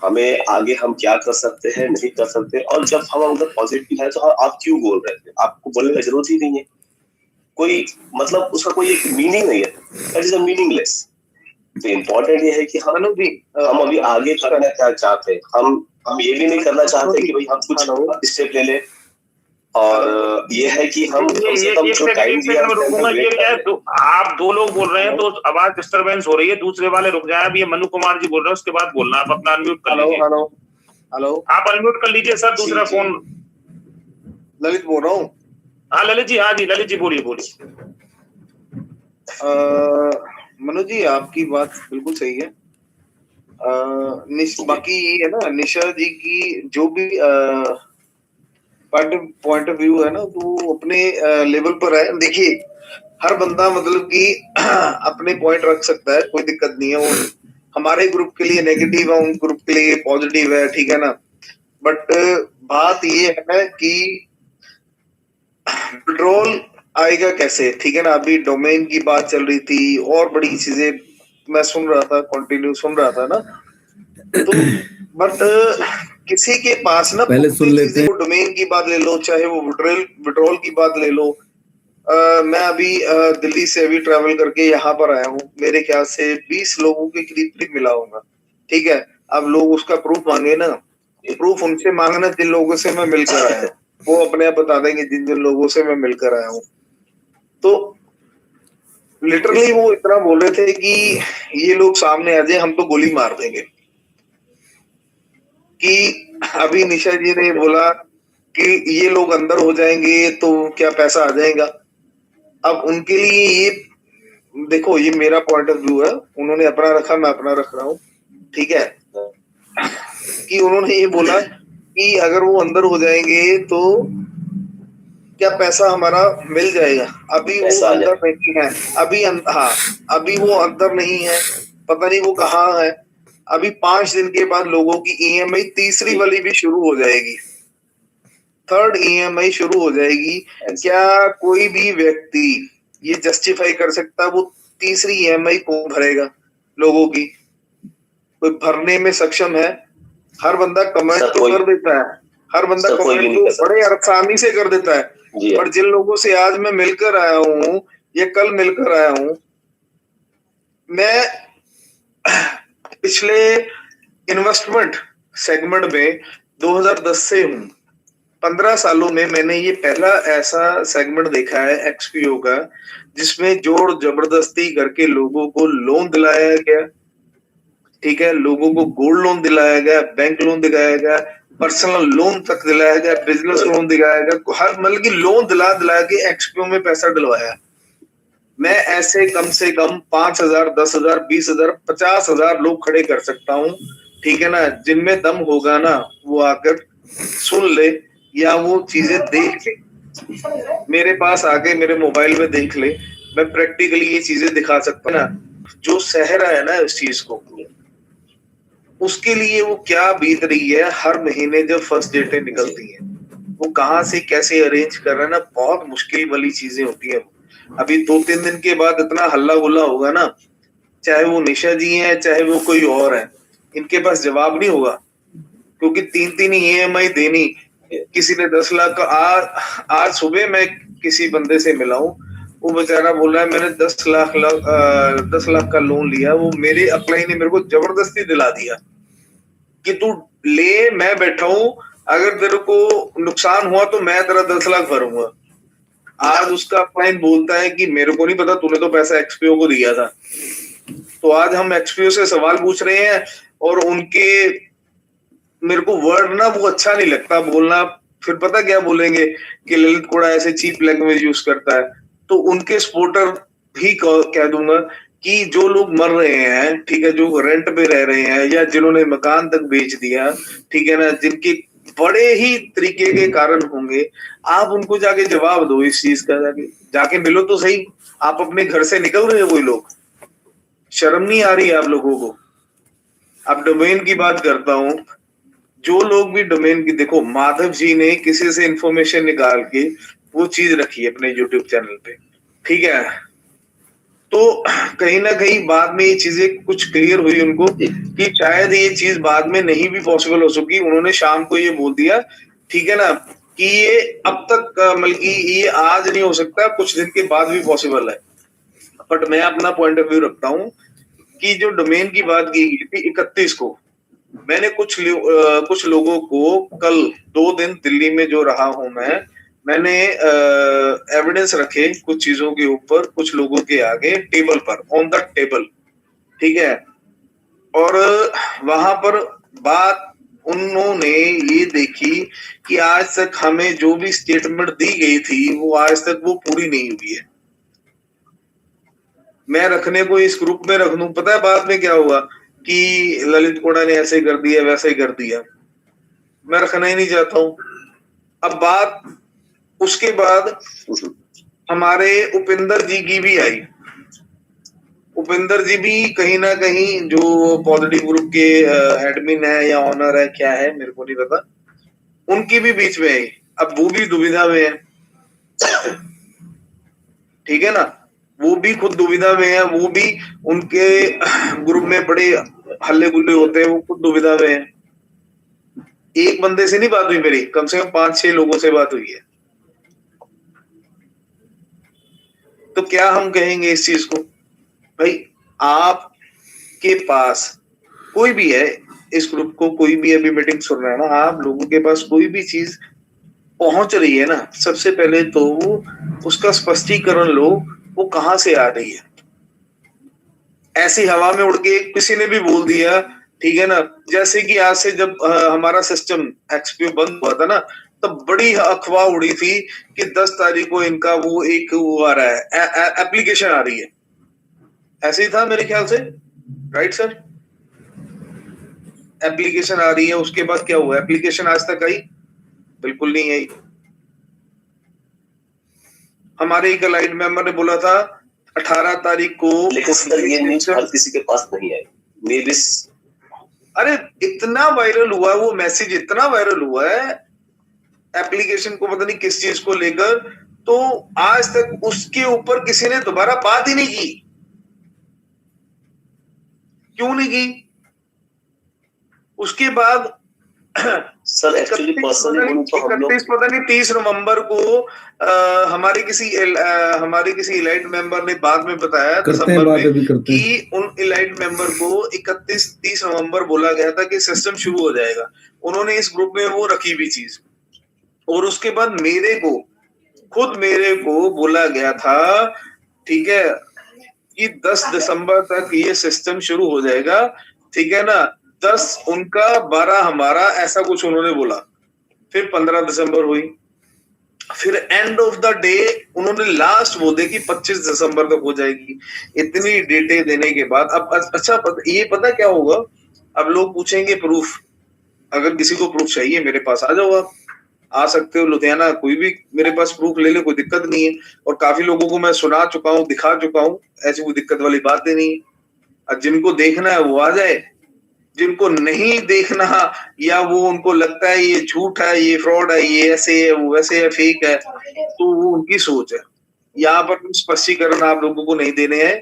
हमें आगे हम क्या कर सकते हैं नहीं कर सकते, और जब हम अगर पॉजिटिव है तो आप क्यों बोल रहे थे, आपको बोलने की जरूरत ही नहीं है। कोई मतलब उसका कोई एक मीनिंग नहीं है, दैट इज अ मीनिंगलेस। तो इम्पोर्टेंट ये है कि हम अभी आगे करना क्या चाहते हैं। हम ये भी नहीं करना चाहते कि भाई हम कुछ स्टेप ले ले, और ये है कि हम जो टाइम दिया आप 2 लोग बोल रहे हैं तो आवाज डिस्टरबेंस हो रही है, दूसरे वाले रुक जाए। अब ये मनु कुमार जी बोल रहे हैं, उसके बाद बोलना। आप अपना अनम्यूट कर लीजिए। हेलो आप अनम्यूट कर लीजिए सर, दूसरा फोन। ललित बोल रहा हूँ। हाँ ललित जी बोलिए। मनु जी आपकी बात बिल्कुल सही है। बाकी ये है ना, निशा जी की जो भी पॉइंट ऑफ व्यू है ना, वो अपने लेवल पर है। देखिए हर बंदा मतलब कि अपने पॉइंट रख सकता है, कोई दिक्कत नहीं है। वो हमारे ग्रुप के लिए नेगेटिव है, उन ग्रुप के लिए पॉजिटिव है, ठीक है ना। बट बात ये है कि पेट्रोल आएगा कैसे, ठीक है ना। अभी डोमेन की बात चल रही थी और बड़ी चीजें मैं सुन रहा था, कंटिन्यू सुन रहा था ना। तो बट किसी के पास ना पहले सुन लेते हैं। डोमेन की बात ले लो, चाहे वो विड्रॉल की बात ले लो। मैं अभी दिल्ली से अभी ट्रैवल करके यहाँ पर आया हूँ। मेरे ख्याल से 20 लोगों के करीब मिला होगा, ठीक है। अब लोग उसका प्रूफ मांगे ना, प्रूफ उनसे मांगना जिन लोगों से मैं मिलकर आया हूँ, वो अपने आप बता देंगे जिन लोगों से मैं मिलकर आया हूँ। तो लिटरली वो इतना बोल रहे थे कि ये लोग सामने आ जाए हम तो गोली मार देंगे। कि अभी निशा जी ने बोला कि ये लोग अंदर हो जाएंगे तो क्या पैसा आ जाएगा। अब उनके लिए ये देखो, ये मेरा पॉइंट ऑफ व्यू है, उन्होंने अपना रखा, मैं अपना रख रहा हूँ, ठीक है। कि उन्होंने ये बोला कि अगर वो अंदर हो जाएंगे तो क्या पैसा हमारा मिल जाएगा। अभी वो अंदर नहीं है, अभी वो अंदर नहीं है, पता नहीं वो कहाँ है। अभी 5 दिन के बाद लोगों की ईएमआई तीसरी वाली भी शुरू हो जाएगी, थर्ड ईएमआई शुरू हो जाएगी। क्या कोई भी व्यक्ति ये जस्टिफाई कर सकता है वो तीसरी ईएमआई कौन भरेगा लोगों की? कोई भरने में सक्षम है? हर बंदा कमेंट तो कर देता है, हर बंदा कमेंट तो बड़े आसानी से कर देता है, पर जिन लोगों से आज मैं मिलकर आया हूँ या कल मिलकर आया हूँ, मैं पिछले इन्वेस्टमेंट सेगमेंट में 2010 से हूँ। 15 सालों में मैंने ये पहला ऐसा सेगमेंट देखा है एक्सपीओ का जिसमें जोर जबरदस्ती करके लोगों को लोन दिलाया गया, ठीक है, लोगों को गोल्ड लोन दिलाया गया, बैंक लोन दिलाया गया, पर्सनल लोन तक दिलाया गया, बिजनेस लोन दिलाया गया, हर मतलब की लोन दिला के एक्सपीओ में पैसा डलवाया। मैं ऐसे कम से कम 5,000, 10,000, 20,000, 50,000 लोग खड़े कर सकता हूँ, ठीक है ना, जिनमें दम होगा ना वो आकर सुन ले या वो चीजें देख ले, मेरे पास आके मेरे मोबाइल में देख ले, मैं प्रैक्टिकली ये चीजें दिखा सकता हूँ ना। जो सह रहा है ना इस चीज को, उसके लिए वो क्या बीत रही है हर महीने जब फर्स्ट डेटें निकलती हैं, वो कहाँ से कैसे अरेंज कर रहा है ना, बहुत मुश्किल वाली चीजें होती है। अभी 2-3 दिन के बाद इतना हल्ला गुल्ला होगा ना, चाहे वो निशा जी हैं चाहे वो कोई और है, इनके पास जवाब नहीं होगा, क्योंकि 3-3 ईएमआई देनी। किसी ने 10 लाख का आज सुबह मैं किसी बंदे से मिला हूँ, वो बेचारा बोल रहा है मैंने 10 लाख का लोन लिया, वो मेरे अप्लाई ने मेरे को जबरदस्ती दिला दिया कि तू ले, मैं बैठा हूं, अगर तेरे को नुकसान हुआ तो मैं तेरा 10 लाख भरूंगा। आज उसका क्लाइंट बोलता है कि मेरे को नहीं पता, तूने तो पैसा एक्सपीओ को दिया था। तो आज हम एक्सपीओ से सवाल पूछ रहे हैं और उनके मेरे को वर्ड ना वो अच्छा नहीं लगता बोलना, फिर पता क्या बोलेंगे कि ललित कोड़ा ऐसे चीप लैंग्वेज यूज करता है। तो उनके सपोर्टर भी कह दूंगा कि जो लोग मर रहे हैं, ठीक है, जो रेंट पे रह रहे हैं या जिन्होंने मकान तक बेच दिया, ठीक है ना, जिनके बड़े ही तरीके के कारण होंगे, आप उनको जाके जवाब दो इस चीज का, जाके मिलो तो सही। आप अपने घर से निकल रहे हो, कोई लोग, शर्म नहीं आ रही है आप लोगों को? अब डोमेन की बात करता हूं, जो लोग भी डोमेन की, देखो माधव जी ने किसी से इंफॉर्मेशन निकाल के वो चीज रखी है अपने यूट्यूब चैनल पे, ठीक है, तो कहीं ना कहीं बाद में ये चीजें कुछ क्लियर हुई उनको कि शायद ये चीज बाद में नहीं भी पॉसिबल हो सकी। उन्होंने शाम को ये बोल दिया, ठीक है ना, कि ये अब तक मतलब कि ये आज नहीं हो सकता, कुछ दिन के बाद भी पॉसिबल है। बट मैं अपना पॉइंट ऑफ व्यू रखता हूँ कि जो डोमेन की बात की गई थी 31 को, मैंने कुछ लोगों को कल 2 दिन दिल्ली में जो रहा हूं मैंने एविडेंस रखे कुछ चीजों के ऊपर, कुछ लोगों के आगे टेबल पर, ऑन द टेबल, ठीक है, और वहां पर बात उन्होंने ये देखी कि आज तक हमें जो भी स्टेटमेंट दी गई थी वो आज तक वो पूरी नहीं हुई है। मैं रखने को इस ग्रुप में रख दूं, पता है बाद में क्या हुआ कि ललित कोड़ा ने ऐसे कर दिया वैसे ही कर दिया, मैं रखना ही नहीं चाहता हूं। अब बात उसके बाद हमारे उपिंदर जी की भी आई। उपिंदर जी भी कहीं ना कहीं जो पॉजिटिव ग्रुप के एडमिन है या ऑनर है, क्या है मेरे को नहीं पता, उनकी भी बीच में आई। अब वो भी दुविधा में है, ठीक है ना, वो भी खुद दुविधा में है, वो भी उनके ग्रुप में बड़े हल्ले गुल्ले होते हैं, वो खुद दुविधा में है। एक बंदे से नहीं बात हुई मेरी, कम से कम 5-6 लोगों से बात हुई है। तो क्या हम कहेंगे इस चीज को, भाई आपके पास कोई भी है, इस ग्रुप को कोई भी अभी मीटिंग सुन रहा है ना, आप लोगों के पास कोई भी चीज पहुंच रही है ना, सबसे पहले तो उसका स्पष्टीकरण लो, वो कहां से आ रही है। ऐसी हवा में उड़ के किसी ने भी बोल दिया, ठीक है ना, जैसे कि आज से जब हमारा सिस्टम एक्सपीओ बंद हुआ था ना, तब बड़ी अफवाह उड़ी थी कि 10 तारीख को इनका वो एक वो आ रहा है, एप्लीकेशन आ रही है, ऐसे ही था मेरे ख्याल से, राइट सर? एप्लीकेशन आ रही है, उसके बाद क्या हुआ? एप्लीकेशन आज तक आई? बिल्कुल नहीं आई। हमारे एक अलाइड मेंबर ने बोला था 18 तारीख को, लेकिन सर ये न्यूज हर किसी के पास नहीं आई। मे बी अरे इतना वायरल हुआ है वो मैसेज, इतना वायरल हुआ है एप्लीकेशन को, पता नहीं किस चीज को लेकर, तो आज तक उसके ऊपर किसी ने दोबारा बात ही नहीं की। क्यों नहीं की? उसके बाद सर एक्चुअली पर्सनली बोलूं तो हम लोग 31 पता नहीं 30 नवंबर को हमारे किसी इलाइट मेंबर ने बाद में बताया दिसंबर में कि उन इलाइट मेंबर को 31-30 नवंबर बोला गया था कि सिस्टम शुरू हो जाएगा। उन्होंने इस ग्रुप में वो रखी भी चीज, और उसके बाद खुद मेरे को बोला गया था, ठीक है, कि 10 दिसंबर तक ये सिस्टम शुरू हो जाएगा, ठीक है ना, 10 उनका 12 हमारा, ऐसा कुछ उन्होंने बोला। फिर 15 दिसंबर हुई, फिर एंड ऑफ द डे उन्होंने लास्ट वो दे कि 25 दिसंबर तक हो जाएगी। इतनी डेटें देने के बाद अब अच्छा ये पता क्या होगा, अब लोग पूछेंगे प्रूफ। अगर किसी को प्रूफ चाहिए मेरे पास आ जाओ, आप आ सकते हो लुधियाना, कोई भी मेरे पास प्रूफ ले ले, कोई दिक्कत नहीं है। और काफी लोगों को मैं सुना चुका हूँ, दिखा चुका हूँ, ऐसी कोई दिक्कत वाली बात ही नहीं है। अब जिनको देखना है वो आ जाए, जिनको नहीं देखना या वो उनको लगता है ये झूठ है, ये फ्रॉड है, ये ऐसे है, वो वैसे है, फेक है, तो वो उनकी सोच है। यहाँ पर स्पष्टीकरण आप लोगों को नहीं देने हैं,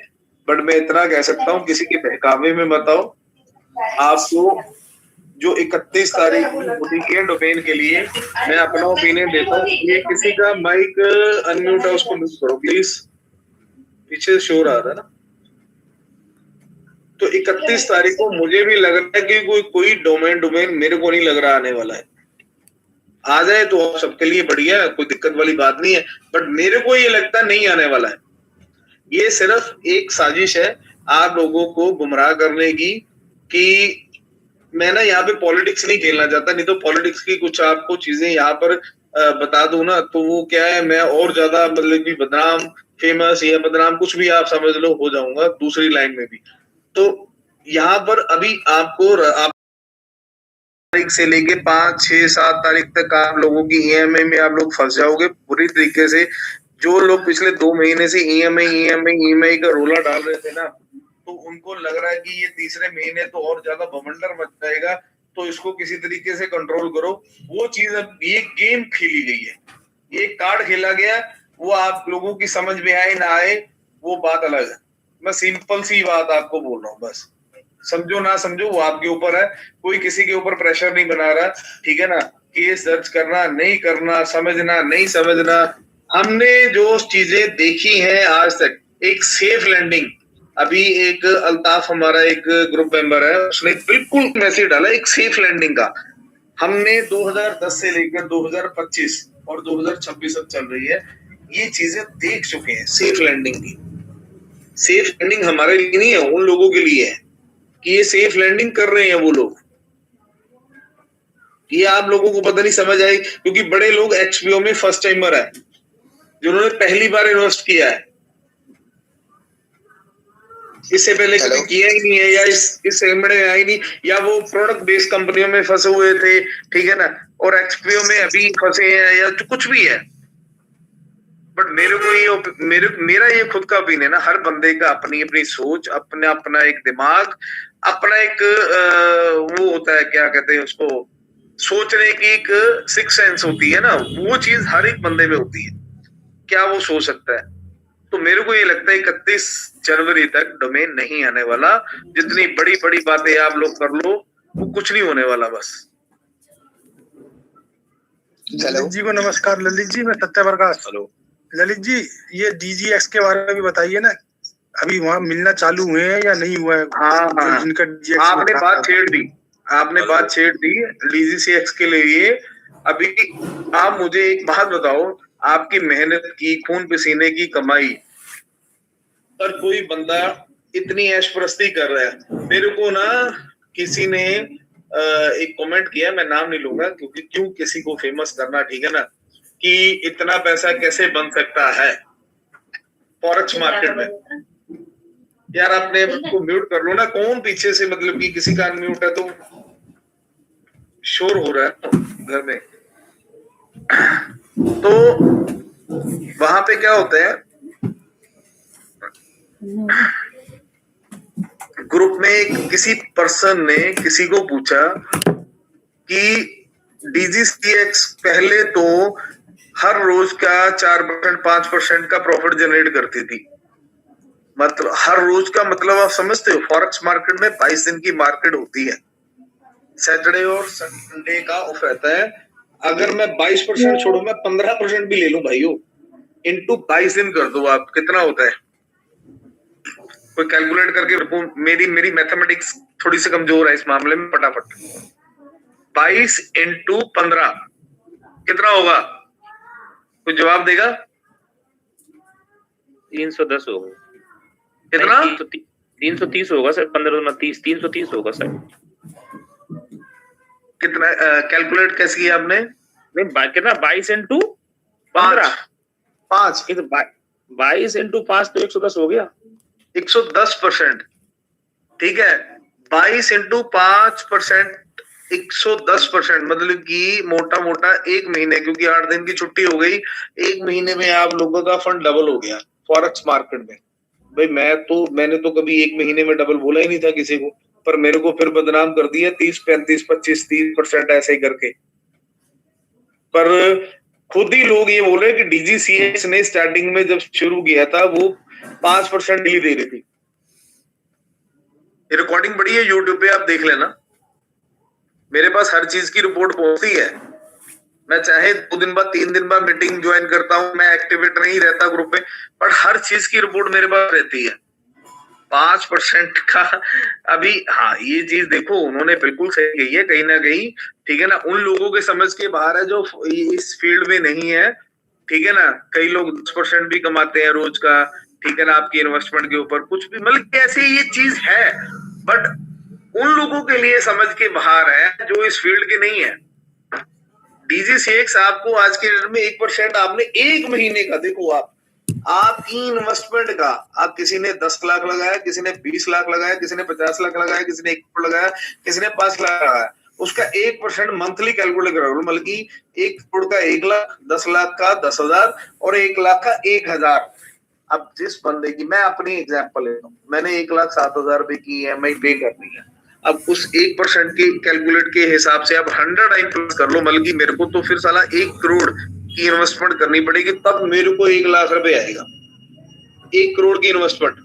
बट मैं इतना कह सकता हूँ, किसी के बहकावे में मत आओ। आपको जो 31 तारीख को डोमेन के लिए मैं अपना ओपिनियन देता हूँ। ये किसी का माइक अनम्यूट है, उसको म्यूट करो प्लीज, पीछे शोर आ रहा है ना। तो 31 तारीख को मुझे भी लग रहा है कि कोई डोमेन मेरे को नहीं लग रहा आने वाला है। आ जाए तो आप सबके लिए बढ़िया है, कोई दिक्कत वाली बात नहीं है, बट मेरे को ये लगता नहीं आने वाला है। ये सिर्फ एक साजिश है आप लोगों को गुमराह करने की, कि मैं ना यहाँ पे पॉलिटिक्स नहीं खेलना चाहता, नहीं तो पॉलिटिक्स की कुछ आपको चीजें यहाँ पर बता दूं ना, तो वो क्या है, मैं और ज्यादा मतलब कि बदनाम, फेमस या बदनाम कुछ भी आप समझ लो हो जाऊंगा दूसरी लाइन में भी। तो यहाँ पर अभी आपको तारीख से लेके 5, 6, 7 तारीख तक आप लोगों की ईएमआई में आप लोग फंस जाओगे बुरी तरीके से। जो लोग पिछले 2 महीने से ईएमआई का रोला डाल रहे थे ना, तो उनको लग रहा है कि ये तीसरे महीने तो और ज्यादा बवंडर मच जाएगा, तो इसको किसी तरीके से कंट्रोल करो। वो चीज अब ये गेम खेली गई है, ये कार्ड खेला गया, वो आप लोगों की समझ में आए ना आए वो बात अलग है। मैं सिंपल सी बात आपको बोल रहा हूँ, बस समझो ना समझो वो आपके ऊपर है, कोई किसी के ऊपर प्रेशर नहीं बना रहा, ठीक है ना। केस दर्ज करना नहीं करना, समझना नहीं समझना, हमने जो चीजें देखी हैं आज तक, एक सेफ लैंडिंग, अभी एक अल्ताफ हमारा एक ग्रुप मेंबर है, उसने बिल्कुल मैसेज डाला एक सेफ लैंडिंग का। हमने 2010 से लेकर 2025 और 2026 तक चल रही है, ये चीजें देख चुके हैं सेफ लैंडिंग की। सेफ लैंडिंग हमारे लिए नहीं है, उन लोगों के लिए है कि ये सेफ लैंडिंग कर रहे हैं वो लोग। ये आप लोगों को पता नहीं समझ आई, क्योंकि बड़े लोग एचपीओ में फर्स्ट टाइमर है, जिन्होंने पहली बार इन्वेस्ट किया है, इससे पहले कभी किया ही नहीं है, या इस सेगमेंट में आया ही नहीं, या वो प्रोडक्ट बेस्ड कंपनियों में फंसे हुए थे, ठीक है ना, और एक्सपीओ में अभी फंसे हैं, या कुछ भी है। बट मेरे को ये मेरा ये खुद का ओपिनियन है, हर बंदे का अपनी अपनी सोच, अपना एक दिमाग, अपना एक वो होता है, क्या कहते हैं उसको, सोचने की एक सिक्स सेंस होती है ना, वो चीज हर एक बंदे में होती है, क्या वो सोच सकता है। तो मेरे को ये लगता है 31 जनवरी तक डोमेन नहीं आने वाला। जितनी बड़ी बड़ी बातें आप लोग कर लो, वो कुछ नहीं होने वाला। बस ललित जी को नमस्कार। ललित जी, मैं सत्य प्रकाश। हेलो ललित जी, ये डीजीएक्स के बारे में भी बताइए ना, अभी वहाँ मिलना चालू हुए हैं या नहीं हुआ है? हाँ, जिनका डीजीएक्स आपने बात छेड़ दी डीजीसीएक्स के लिए। अभी आप मुझे एक बात बताओ, आपकी मेहनत की, खून पसीने की कमाई पर कोई बंदा इतनी ऐशप्रस्ती कर रहा है। मेरे को ना किसी ने एक कमेंट किया, मैं नाम नहीं लूंगा क्योंकि क्यों किसी को फेमस करना, ठीक है ना, कि इतना पैसा कैसे बन सकता है फॉरेक्स मार्केट में। यार अपने को म्यूट कर लो ना, कौन पीछे से, मतलब कि किसी का अनम्यूट है तो शोर हो रहा है घर में। तो वहां पे क्या होता है, ग्रुप में किसी पर्सन ने किसी को पूछा कि DGCX पहले तो हर रोज का 4% 5% का प्रॉफिट जनरेट करती थी, मतलब हर रोज का मतलब आप समझते हो, फॉरेक्स मार्केट में 22 दिन की मार्केट होती है, सैटरडे और संडे का ऑफ रहता है। अगर मैं 22% छोड़ू, मैं 15% भी ले लूं भाइयों, इनटू 22 दिन कर दो आप, कितना होता है? कोई कैलकुलेट करके, मेरी मैथमेटिक्स थोड़ी सी कमजोर है इस मामले में, फटाफट 22 इंटू 15 कितना होगा? कोई जवाब देगा? 310 होगा। कितना? 330 होगा सर, 15 30 330 होगा सर। कितना कैलकुलेट कैसे किया आपने? नहीं कितना, 22 इंटू 15 5 22 इंटू 5 तो 110 हो गया। 110%, ठीक है। 22 इंटू 5% 110%, मतलब कि मोटा मोटा एक महीने, क्योंकि 8 दिन की छुट्टी हो गई, एक महीने में आप लोगों का फंड डबल हो गया फॉरेक्स मार्केट में। भाई मैंने तो कभी एक महीने में डबल बोला ही नहीं था किसी को, पर मेरे को फिर बदनाम कर दिया 30 35 25 30% ऐसे ही करके। पर खुद ही लोग ये बोले कि DGCX ने स्टार्टिंग में जब शुरू किया था वो 5% ही दे रही थी। रिकॉर्डिंग बड़ी है यूट्यूब पे, आप देख लेना, मेरे पास हर चीज की रिपोर्ट पहुंचती है। मैं चाहे 2 दिन बाद 3 दिन बाद मीटिंग ज्वाइन करता हूं, मैं एक्टिवेट नहीं रहता ग्रुप में, पर हर चीज की रिपोर्ट मेरे पास रहती है। 5% का अभी, हाँ ये चीज देखो, उन्होंने बिल्कुल सही कही है कहीं ना कहीं, ठीक है ना, उन लोगों के समझ के बाहर है जो इस फील्ड में नहीं है, ठीक है ना। कई लोग 10% भी कमाते हैं रोज का, ठीक है ना, आपकी इन्वेस्टमेंट के ऊपर कुछ भी, मतलब ऐसे ये चीज है, बट उन लोगों के लिए समझ के बाहर है जो इस फील्ड के नहीं है। DGCX आपको आज के डेट में 1% आपने एक महीने का, देखो आपकी इन्वेस्टमेंट का, आप किसी ने 10 लाख लगाया, किसी ने 20 लाख लगाया, किसी ने 50 लाख लगाया, किसी ने 1 करोड़ लगाया, किसी ने 5 लाख लगाया, उसका 1% मंथली कैलकुलेट करो, मतलब कि 1 करोड़ का 1 लाख, 10 लाख का 10,000 और 1 लाख का 1,000। अब जिस बंदे की, मैं अपनी एग्जांपल लेता हूँ, मैंने 1,07,000 रुपए की EMI पे करनी है, अब उस 1% के कैलकुलेट के हिसाब से आप 100 टाइम प्लस कर लो, मतलब कि मेरे को तो फिर साला 1 करोड़ की इन्वेस्टमेंट करनी पड़ेगी, तब मेरे को 1 लाख रुपए आएगा। 1 करोड़ की इन्वेस्टमेंट,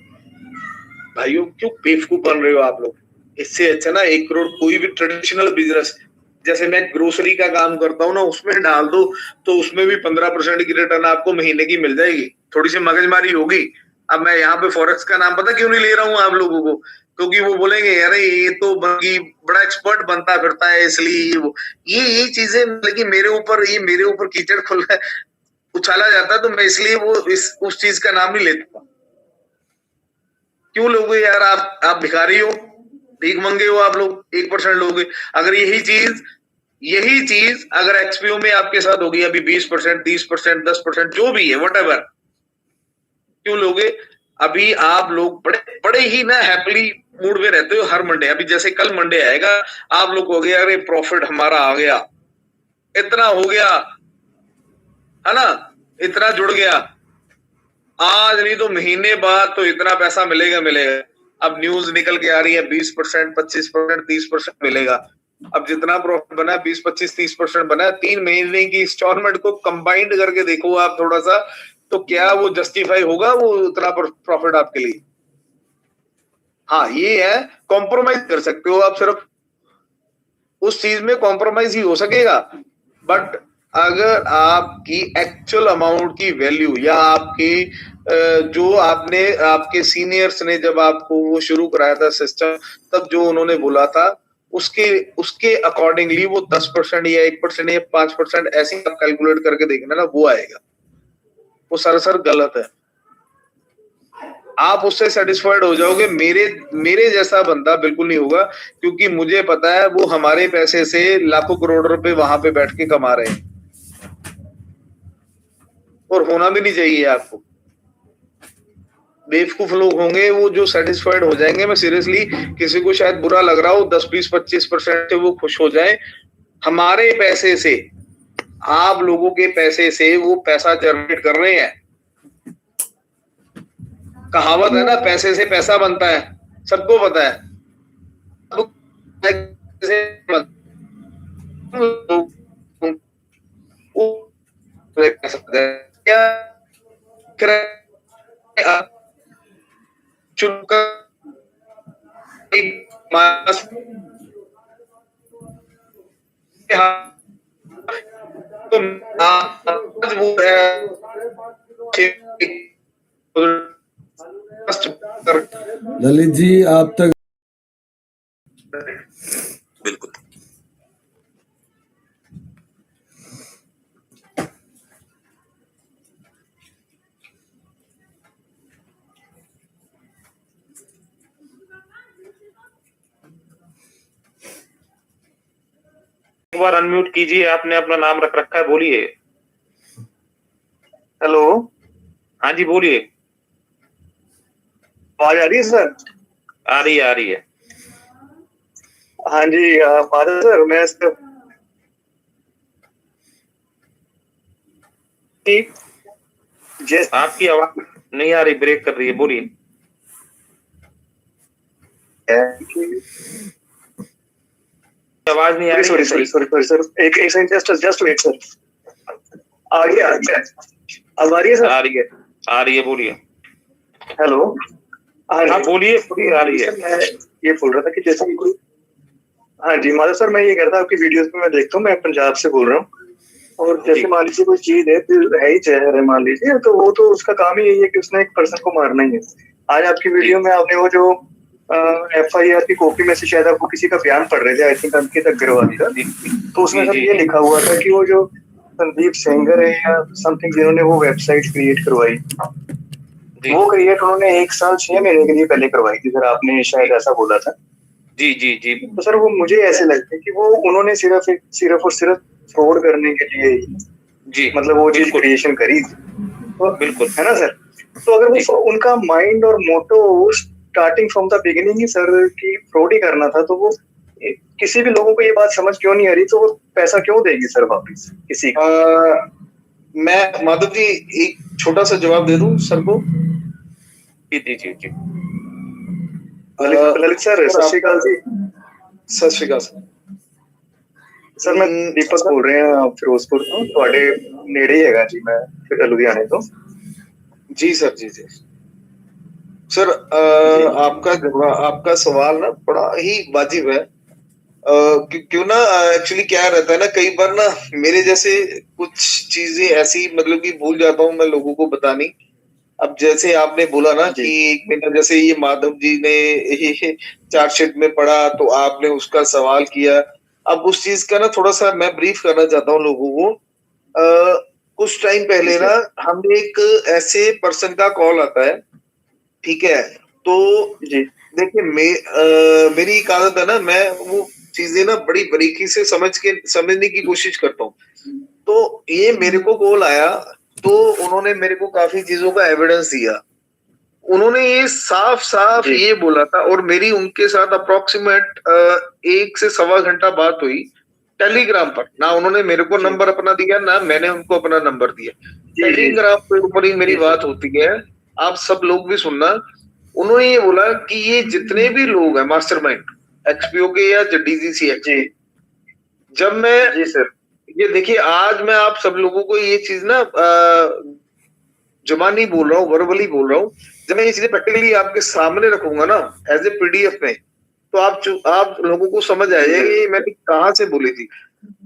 भाइयों क्यों बेवकूफ बन रहे हो आप लोग? इससे अच्छा ना 1 करोड़ कोई भी ट्रेडिशनल बिजनेस, जैसे मैं ग्रोसरी का काम करता हूँ ना, उसमें डाल दो तो उसमें भी 15% की रिटर्न आपको महीने की मिल जाएगी, थोड़ी सी मगजमारी होगी। अब मैं यहाँ पे फॉरेक्स का नाम पता क्यों नहीं ले रहा हूँ आप लोगों को, क्योंकि वो बोलेंगे अरे ये तो बड़ा एक्सपर्ट बनता फिरता है, इसलिए वो ये चीजें, लेकिन मेरे ऊपर कीचड़ खुला उछाला जाता है, तो मैं इसलिए उस चीज का नाम नहीं लेता। क्यों लोगे यार? आप भिखारी हो, भीख मंगे हो आप लोग, 1% लोगे। अगर यही चीज अगर XPO में आपके साथ होगी, अभी 20% 30% 10% जो भी है व्हाटएवर, क्यों लोगे? अभी आप लोग बड़े ही ना हैप्पीली मूड में रहते हो हर मंडे। अभी जैसे कल मंडे आएगा, आप लोग हो गया अरे प्रॉफिट हमारा आ गया, इतना हो गया है ना, इतना जुड़ गया, आज नहीं तो महीने बाद तो इतना पैसा मिलेगा। अब न्यूज निकल के आ रही है 20% 25% 30% मिलेगा। अब जितना प्रॉफिट बना 20 25 30% बना, 3 महीने की इंस्टॉलमेंट को कंबाइंड करके देखो आप थोड़ा सा, तो क्या वो जस्टिफाई होगा वो उतना प्रॉफिट आपके लिए? हाँ ये है, कॉम्प्रोमाइज कर सकते हो आप, सिर्फ उस चीज में कॉम्प्रोमाइज ही हो सकेगा। बट अगर आपकी एक्चुअल अमाउंट की वैल्यू, या आपकी जो आपके सीनियर्स ने जब आपको वो शुरू कराया था सिस्टम, तब जो उन्होंने बोला था उसके अकॉर्डिंगली वो 10% या 1% या 5% ऐसे आप कैलकुलेट करके देखना ना, वो आएगा। वो सरासर गलत है। आप उससे सेटिस्फाइड हो जाओगे, मेरे जैसा बंदा बिल्कुल नहीं होगा, क्योंकि मुझे पता है वो हमारे पैसे से लाखों करोड़ रुपए वहां पे बैठ के कमा रहे हैं, और होना भी नहीं चाहिए आपको। बेवकूफ लोग होंगे वो जो सेटिस्फाइड हो जाएंगे। मैं सीरियसली, किसी को शायद बुरा लग रहा हो, 10 20 25% से वो खुश हो जाए, हमारे पैसे से, आप लोगों के पैसे से वो पैसा जनरेट कर रहे हैं। कहावत है ना, पैसे से पैसा बनता है, सबको पता है। ललित जी आप तक बिल्कुल। एक बार अनम्यूट कीजिए, आपने अपना नाम रख रखा है, बोलिए। हेलो, हाँ जी बोलिए। आवाज आ रही है सर? आ रही है, आ रही है। हाँ जी फादर सर, मैं जैसे आपकी आवाज नहीं आ रही, ब्रेक कर रही है, बोलिए। आवाज नहीं आ रही। सॉरी सर, एक सेकंड, जस्ट वेट सर। आ गया। अब आ रही है सर? आ रही है, आ रही है, बोलिए। हेलो, हाँ बोलिए, बोलिए, आ रही है। मैं ये बोल रहा था कि जैसे कोई, हाँ जी माधव सर, मैं ये कह रहा था आपकी वीडियोस में मैं देखता हूँ, मैं पंजाब से बोल रहा हूँ, और जैसे मान लीजिए कोई चीज है, फिर है ही जहर है मान लीजिए, तो वो तो उसका काम ही यही है कि उसने एक पर्सन को मारना ही है। आज आपकी वीडियो में आपने वो जो FIR की कॉपी में से शायद आपको किसी का बयान पढ़ रहे थे, आई थिंक अंकित अग्रवाल का, तो उसमें सर ये लिखा हुआ था कि वो जो संदीप सेंगर है या समथिंग, जिन्होंने वो वेबसाइट क्रिएट करवाई, वो क्रिएट उन्होंने 1 साल 6 महीने के लिए पहले करवाई थी सर, आपने शायद ऐसा बोला था। जी जी जी। तो सर वो मुझे ऐसे लगता है कि वो उन्होंने सिर्फ और सिर्फ फ्रॉड करने के लिए जी मतलब वो चीज क्रिएशन करी थी, तो बिल्कुल, है ना सर? तो अगर वो उनका माइंड और motto starting from the beginning ही सर की फ्रॉड ही करना था, तो वो किसी भी लोगों को ये बात समझ क्यों नहीं आ रही, तो वो पैसा क्यों देगी सर वापिस किसी को? मैं माधव जी एक छोटा सा जवाब दे दूं सर को। जी जी जी जी। ललित सर, सत श्री अकाल जी। सत श्री अकाल सर, मैं दीपक बोल रहे हैं फिरोजपुर ਤੋਂ, ਤੁਹਾਡੇ ਨੇੜੇ ਹੀ ਹੈਗਾ ਜੀ, मैं लुधियाने तो। जी सर, जी जी सर, आपका सवाल ना बड़ा ही वाजिब है। क्यों ना, एक्चुअली क्या रहता है ना, कई बार ना मेरे जैसे कुछ चीजें ऐसी मतलब कि भूल जाता हूँ मैं लोगों को बतानी। अब जैसे आपने बोला ना कि एक महीना, जैसे ये माधव जी ने चार्जशीट में पढ़ा तो आपने उसका सवाल किया। अब उस चीज का ना थोड़ा सा मैं ब्रीफ करना चाहता हूँ लोगों को। कुछ टाइम पहले ना हमें एक ऐसे पर्सन का कॉल आता है, ठीक है? तो देखिए मेरी एक आदत है ना, मैं वो चीजें ना बड़ी बारीकी से समझने की कोशिश करता हूँ। तो ये मेरे को कॉल आया, तो उन्होंने मेरे को काफी चीजों का एविडेंस दिया। उन्होंने ये साफ साफ ये बोला था, और मेरी उनके साथ अप्रोक्सीमेट 1 से सवा घंटा बात हुई टेलीग्राम पर। ना उन्होंने मेरे को नंबर अपना दिया, ना मैंने उनको अपना नंबर दिया। टेलीग्राम के ऊपर ही मेरी बात होती है, आप सब लोग भी सुनना। उन्होंने ये बोला कि ये जितने भी लोग हैं मास्टरमाइंड XPO के या DGCX, जब मैं ये देखिए, आज मैं आप सब लोगों को ये चीज ना जबानी बोल रहा हूँ, वर्बली बोल रहा हूँ, जब मैं ये चीजें प्रैक्टिकली आपके सामने रखूंगा ना एज ए PDF में, तो आप लोगों को समझ आएगा कि मैंने कहाँ से बोली थी।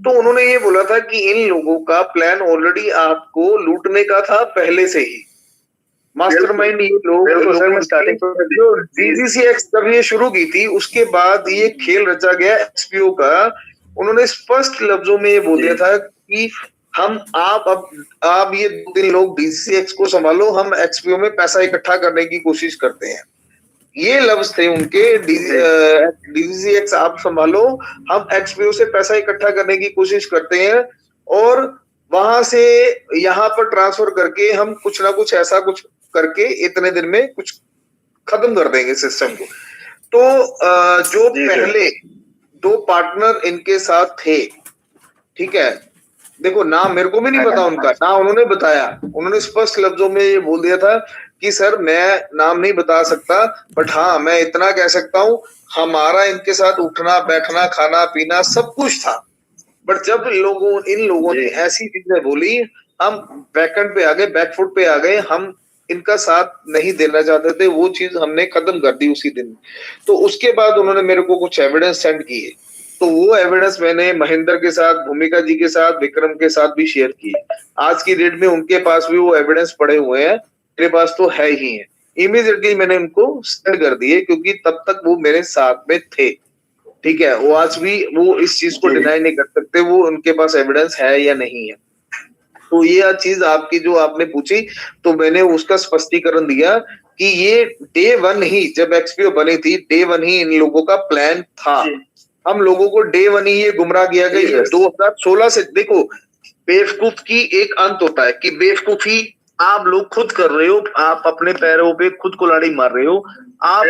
तो उन्होंने ये बोला था कि इन लोगों का प्लान ऑलरेडी आपको लूटने का था पहले से ही। मास्टरमाइंड ये लोग जो DGCX जब ये शुरू की थी, उसके बाद ये खेल रचा गया XPO का। उन्होंने स्पष्ट लफ्जों में ये बोल दिया था कि आप ये 2-3 लोग DGCX को संभालो, हम XPO में पैसा इकट्ठा करने की कोशिश करते हैं। ये लफ्ज थे उनके, DGCX आप संभालो, हम XPO से पैसा इकट्ठा करने की कोशिश करते हैं, और वहां से यहाँ पर ट्रांसफर करके हम कुछ ना कुछ ऐसा कुछ करके इतने दिन में कुछ खत्म कर देंगे सिस्टम को। तो जो पहले 2 पार्टनर इनके साथ थे, ठीक है, देखो नाम मेरे को भी नहीं पता उनका, ना उन्होंने बताया। उन्होंने स्पष्ट लफ्जों में ये बोल दिया था कि सर मैं नाम नहीं बता सकता, बट हाँ मैं इतना कह सकता हूँ हमारा इनके साथ उठना बैठना खाना पीना सब कुछ था। बट जब इन लोगों ने ऐसी चीजें बोली, हम बैकएंड पे आ गए, बैकफुट पे आ गए, हम इनका साथ नहीं देना चाहते थे, वो चीज हमने खत्म कर दी उसी दिन। तो उसके बाद उन्होंने मेरे को कुछ एविडेंस सेंड किए, तो वो एविडेंस मैंने महेंद्र के साथ, भूमिका जी के साथ, विक्रम के साथ भी शेयर किए। आज की डेट में उनके पास भी वो एविडेंस पड़े हुए हैं, मेरे पास तो है ही है। इमीडिएटली मैंने उनको सेंड कर दिए, क्योंकि तब तक वो मेरे साथ में थे। ठीक है, वो आज भी वो इस चीज को डिनाई नहीं कर सकते, वो उनके पास एविडेंस है या नहीं है। तो ये चीज आपकी जो आपने पूछी, तो मैंने उसका स्पष्टीकरण दिया कि ये डे 1 ही, जब एक्सपीओ बनी थी, डे 1 ही इन लोगों का प्लान था। हम लोगों को डे 1 ही ये गुमराह किया गया। 2016 से देखो, बेवकूफ की एक अंत होता है कि बेवकूफी आप लोग खुद कर रहे हो, आप अपने पैरों पे खुद कुल्हाड़ी मार रहे हो। आप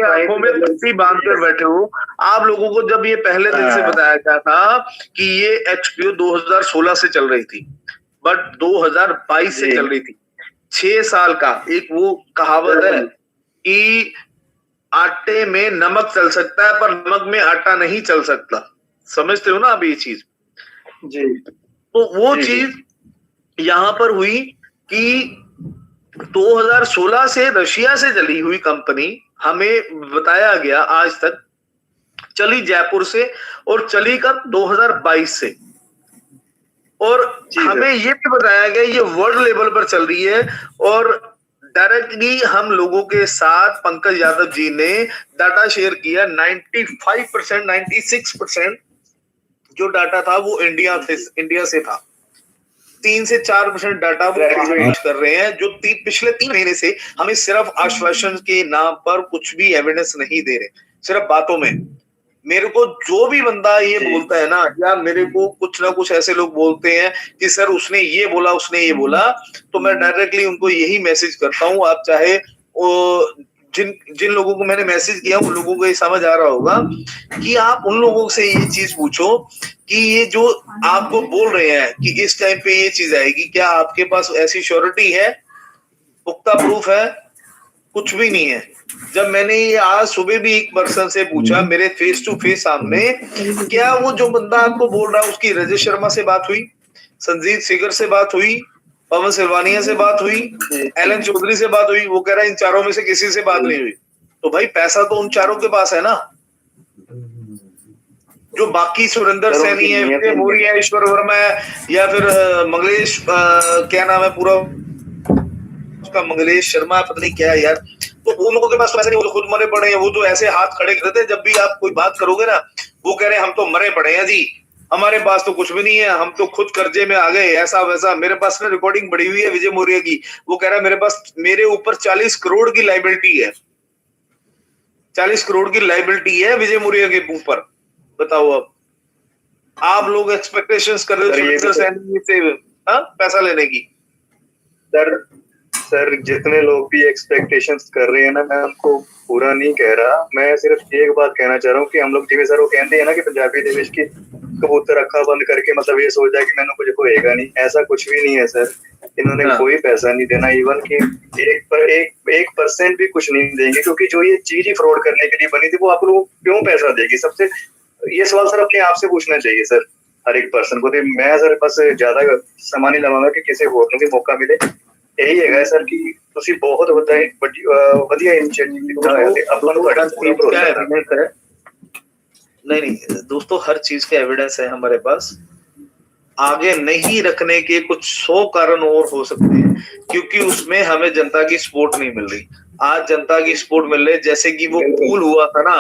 आंखों में रस्सी बांध कर बैठे हो। आप लोगों को जब ये पहले दिन से बताया गया था कि ये एक्सपीओ 2016 से चल रही थी, बट 2022 से चल रही थी। 6 साल का एक वो कहावत है कि आटे में नमक चल सकता है पर नमक में आटा नहीं चल सकता। समझते हो ना अब ये चीज? जी। तो वो चीज यहां पर हुई कि 2016 से रशिया से चली हुई कंपनी, हमें बताया गया आज तक चली जयपुर से, और चली कब? 2022 से। और हमें ये भी बताया गया ये वर्ल्ड लेवल पर चल रही है। और डायरेक्टली हम लोगों के साथ पंकज यादव जी ने डाटा शेयर किया। 95%, 96% जो डाटा था वो इंडिया से था। 3 से 4% डाटा वो यूज कर रहे हैं, जो पिछले 3 महीने से हमें सिर्फ आश्वासन के नाम पर कुछ भी एविडेंस नहीं दे रहे, सिर्फ बातों में। मेरे को जो भी बंदा ये बोलता है ना, या मेरे को कुछ ना कुछ ऐसे लोग बोलते हैं कि सर उसने ये बोला, तो मैं डायरेक्टली उनको यही मैसेज करता हूँ। आप चाहे जिन लोगों को मैंने मैसेज किया उन लोगों को ये समझ आ रहा होगा कि आप उन लोगों से ये चीज पूछो कि ये जो आपको बोल रहे हैं कि इस टाइम पे ये चीज आएगी, क्या आपके पास ऐसी श्योरिटी है, पुख्ता प्रूफ है? कुछ भी नहीं है। जब मैंने ये आज सुबह भी एक पर्सन से पूछा मेरे फेस टू फेस सामने, क्या वो जो बंदा आपको बोल रहा है उसकी रजत शर्मा से बात हुई, संजीत सिगर से बात हुई, पवन सिलवानिया से बात हुई, एलन चौधरी से बात हुई? वो कह रहा है इन चारों में से किसी से बात नहीं हुई। तो भाई पैसा तो उन चारों के पास है ना। जो बाकी सुरेंद्र सैनी है, विजय मौर्य है, ईश्वर वर्मा है, या फिर मंगलेश क्या नाम है पूरा उसका, मंगलेश शर्मा पता नहीं क्या है यार, तो उन लोगों के पास पैसे नहीं, वो खुद मरे पड़े हैं। वो तो ऐसे हाथ खड़े करते हैं, जब भी आप कोई बात करोगे ना वो कह रहे हैं हम तो मरे पड़े हैं जी, हमारे पास तो कुछ भी नहीं है, हम तो खुद कर्जे में आ गए, ऐसा वैसा। मेरे पास ना रिकॉर्डिंग बड़ी हुई है विजय मौर्य की, वो कह रहा है मेरे पास, मेरे ऊपर 40 करोड़ की लाइबिलिटी है, 40 करोड़ की लाइबिलिटी है विजय मौर्य के ऊपर। बताओ अब आप लोग एक्सपेक्टेशंस कर रहे हो सुरेंद्र सैनी से पैसा लेने की? सर जितने लोग भी एक्सपेक्टेशंस कर रहे हैं ना, मैं उनको पूरा नहीं कह रहा। मैं सिर्फ एक बात कहना चाह रहा हूँ कि हम लोग जिਵੇਂ सर वो कहते हैं ना कि पंजाबी देश की कबूतर अखा बंद करके मतलब ये सोच है कि मैंने कुछ होएगा नहीं, ऐसा कुछ भी नहीं है सर। इन्होंने कोई पैसा नहीं देना, इवन कि 1% भी कुछ नहीं देंगे, क्योंकि जो ये चीज ही फ्रॉड करने के लिए बनी थी वो आप लोग क्यों पैसा देगी? सबसे ये सवाल सर अपने आप से पूछना चाहिए सर, हर एक पर्सन को। मैं सर बस ज्यादा समा नहीं लगाऊंगा कि किसी होर ਨੂੰ भी मौका मिले। यही है सर कि ਤੁਸੀਂ बहुत ਵਧੀਆ इनिशिएटिव उठाया ਤੇ ਆਪਾਂ ਨੂੰ ਤੁਹਾਡਾ ਪੂਰਾ ਭਰੋਸਾ है। नहीं दोस्तों, हर चीज का एविडेंस है हमारे पास। आगे नहीं रखने के कुछ 100 कारण और हो सकते हैं, क्योंकि उसमें हमें जनता की सपोर्ट नहीं मिल रही। आज जनता की सपोर्ट मिल रही है, जैसे कि वो पूल हुआ था ना,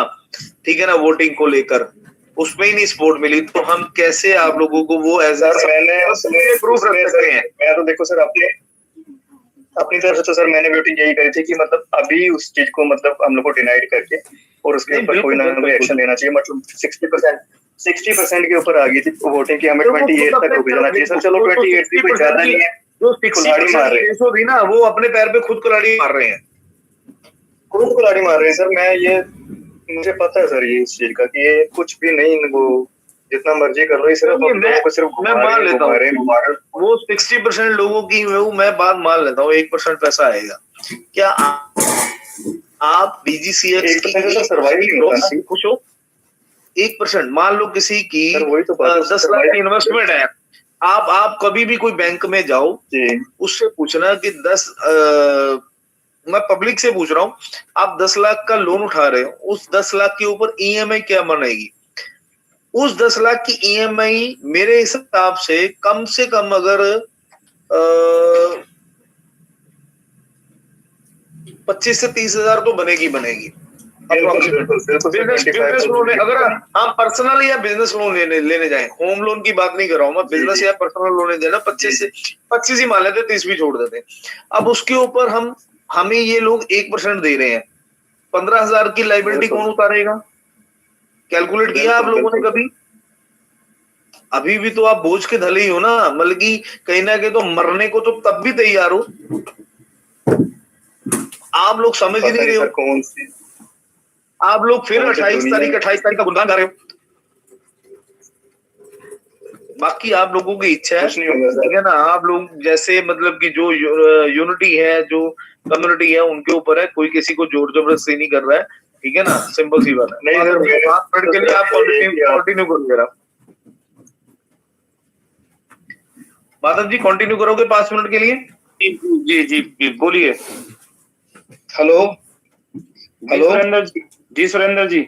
ठीक है ना, वोटिंग को लेकर, उसमें ही नहीं सपोर्ट मिली, तो हम कैसे आप लोगों को वो एज प्रूफ रख सकते हैं? मैं तो देखो सर अपनी तरफ से तो सर मैंने वोटिंग यही करी थी कि मतलब अभी उस चीज को मतलब हम लोग को डिनाइड करके और उसके ऊपर कोई ना कोई एक्शन लेना चाहिए। मतलब 60% के ऊपर आ गई थी वोटिंग की, हमें 28 तक रुक जाना चाहिए सर। चलो 28 भी कोई ज्यादा नहीं है, जो 60% होगी ना वो अपने पैर पे खुद कुल्हाड़ी मार रहे हैं, खुद कुल्हाड़ी मार रहे हैं सर। मैं ये मुझे पता है सर ये इस चीज का कि ये कुछ भी नहीं वो जितना मर्जी कर लो, ये सिर्फ हम लोगों को सिर्फ मैं मान लेता हूँ घुमा रहे हैं। वो 60% लोगों की मैं बात मान लेता हूँ, 1% पैसा आएगा। क्या आप बीजीसीएक्स की सर्वाइव नहीं होता ना। खुश हो? 1% मान लो किसी की सर वही तो बात है, 10 लाख की इन्वेस्टमेंट है। आप कभी भी कोई बैंक में जाओ, उससे पूछना कि 10 मैं पब्लिक से पूछ रहा हूँ, आप 10 लाख का लोन उठा रहे हो, उस 10 लाख के ऊपर ईएमआई क्या बनेगी? उस 10 लाख की ईएमआई मेरे हिसाब से कम अगर 25 से 30 हजार तो बनेगी। बिजनेस लोन अगर हम पर्सनल या बिजनेस लोन लेने जाए, होम लोन की बात नहीं कर रहा हूँ मैं, बिजनेस या पर्सनल लोन लेना 25 ही मान लेते, 30 भी छोड़ देते। अब उसके ऊपर हमें ये लोग 1% दे रहे हैं, 15,000 की लाइबिलिटी कौन उतारेगा? कैलकुलेट किया आप लोगों ने कभी? अभी भी तो आप बोझ के धले ही हो ना, मतलब कि कहीं ना कहीं तो मरने को तो तब भी तैयार हो। आप लोग समझ ही नहीं रहे हो। कौन सी आप लोग फिर 28 तारीख का गुणगान गा रहे हो। बाकी आप लोगों की इच्छा है, ठीक है ना। आप लोग जैसे मतलब कि जो यूनिटी है, जो कम्युनिटी है, उनके ऊपर है, कोई किसी को जोर जबरदस्ती नहीं कर रहा है, ठीक है ना। सिंपल सी बात है। नहीं सर, 5 मिनट के लिए आप कंटिन्यू करोगे ना माधव जी? कंटिन्यू करोगे 5 मिनट के लिए? जी बोलिए। हेलो सुरेंद्र जी।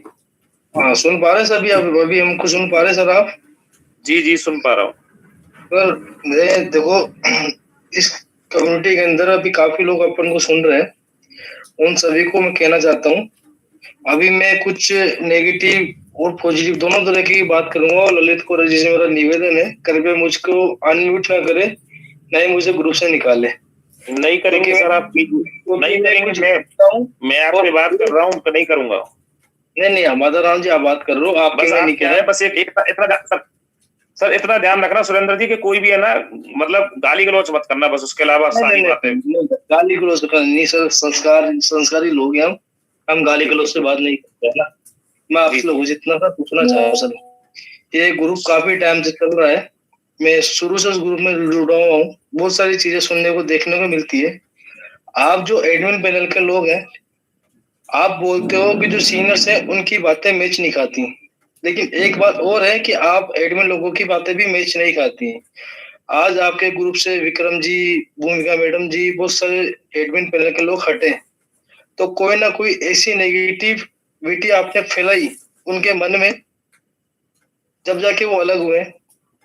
हाँ, सुन पा रहे सर? अभी हमको सुन पा रहे सर आप? जी सुन पा रहा हूँ सर। मैं देखो, इस कम्युनिटी के अंदर अभी काफी लोग अपन को सुन रहे हैं, उन सभी को मैं कहना चाहता हूँ, अभी मैं कुछ नेगेटिव और पॉजिटिव दोनों तरह की बात करूंगा। और ललित को जी से मेरा निवेदन है, कृपया मुझको अनम्यूट ना करे, नहीं मुझे ग्रुप से निकाले। नहीं करेंगे सर, आप नहीं करेंगे। मैं आपसे बात कर रहा हूँ तो नहीं करूंगा। नहीं माधव राम जी, आप बात कर रहे हो, आप नहीं कह रहे। बस सर इतना ध्यान रखना सुरेंद्र जी कि कोई भी है ना, मतलब गाली गलौज मत करना, बस उसके अलावा सारी बातें। गाली गलौज नहीं सर, संस्कारी लोग हैं हम गाली गलौज से बात नहीं करते ना। मैं आप लोगों से इतना सा पूछना चाह रहा हूँ सर, ये ग्रुप काफी टाइम से चल रहा है, मैं शुरू से उस ग्रुप में जुड़ा हुआ हूँ, बहुत सारी चीजें सुनने को देखने को मिलती है। आप जो एडमिन पैनल के लोग हैं, आप बोलते हो कि जो सीनियर्स हैं उनकी बातें मैच नहीं खाती, लेकिन एक बात और है कि आप एडमिन लोगों की बातें भी मैच नहीं खाती। आज आपके ग्रुप से विक्रम जी, भूमिका मैडम जी, बहुत सारे एडमिन पैनल के लोग हटे, तो कोई ना कोई ऐसी नेगेटिविटी आपने फैलाई उनके मन में, जब जाके वो अलग हुए।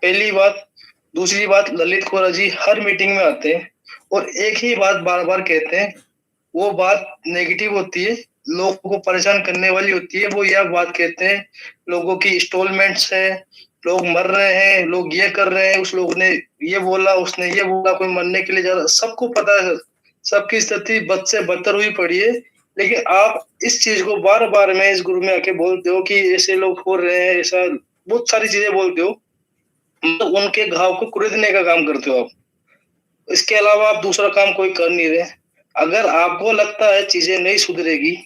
पहली बात। दूसरी बात, ललित खोरा जी हर मीटिंग में आते हैं और एक ही बात बार बार कहते हैं, वो बात नेगेटिव होती है, लोगों को परेशान करने वाली होती है। वो यह बात कहते हैं, लोगों की इंस्टॉलमेंट्स है, लोग मर रहे हैं, लोग ये कर रहे हैं, उस लोग ने ये बोला, उसने ये बोला, कोई मरने के लिए जा रहा, सबको पता है, सबकी स्थिति बद से बदतर हुई पड़ी है। लेकिन आप इस चीज को बार बार में इस ग्रुप में आके बोलते हो कि ऐसे लोग हो रहे हैं, ऐसा बहुत सारी चीजें बोलते हो, तो उनके घाव को कुरेदने का काम करते हो आप। इसके अलावा आप दूसरा काम कोई कर नहीं रहे। अगर आपको लगता है चीजें नहीं सुधरेगी,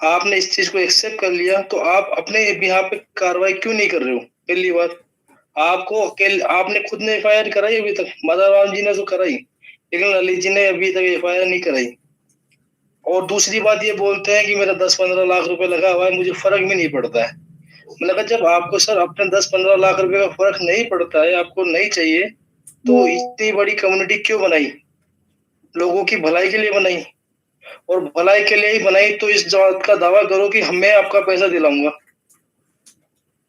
आपने इस चीज को एक्सेप्ट कर लिया, तो आप अपने यहाँ पे कार्रवाई क्यों नहीं कर रहे हो? पहली बात, आपने खुद ने एफआईआर कराई अभी तक? माधवराम जी ने तो कराई, लेकिन ललित जी ने अभी तक एफआईआर नहीं कराई। और दूसरी बात, ये बोलते हैं कि मेरा 10-15 लाख रुपए लगा हुआ है, मुझे फर्क भी नहीं पड़ता है। मतलब जब आपको सर अपने 10-15 लाख रुपए का फर्क नहीं पड़ता है, आपको नहीं चाहिए, तो इतनी बड़ी कम्युनिटी क्यों बनाई? लोगों की भलाई के लिए बनाई, और भलाई के लिए ही बनाई तो इस बात का दावा करो कि मैं आपका पैसा दिलाऊंगा।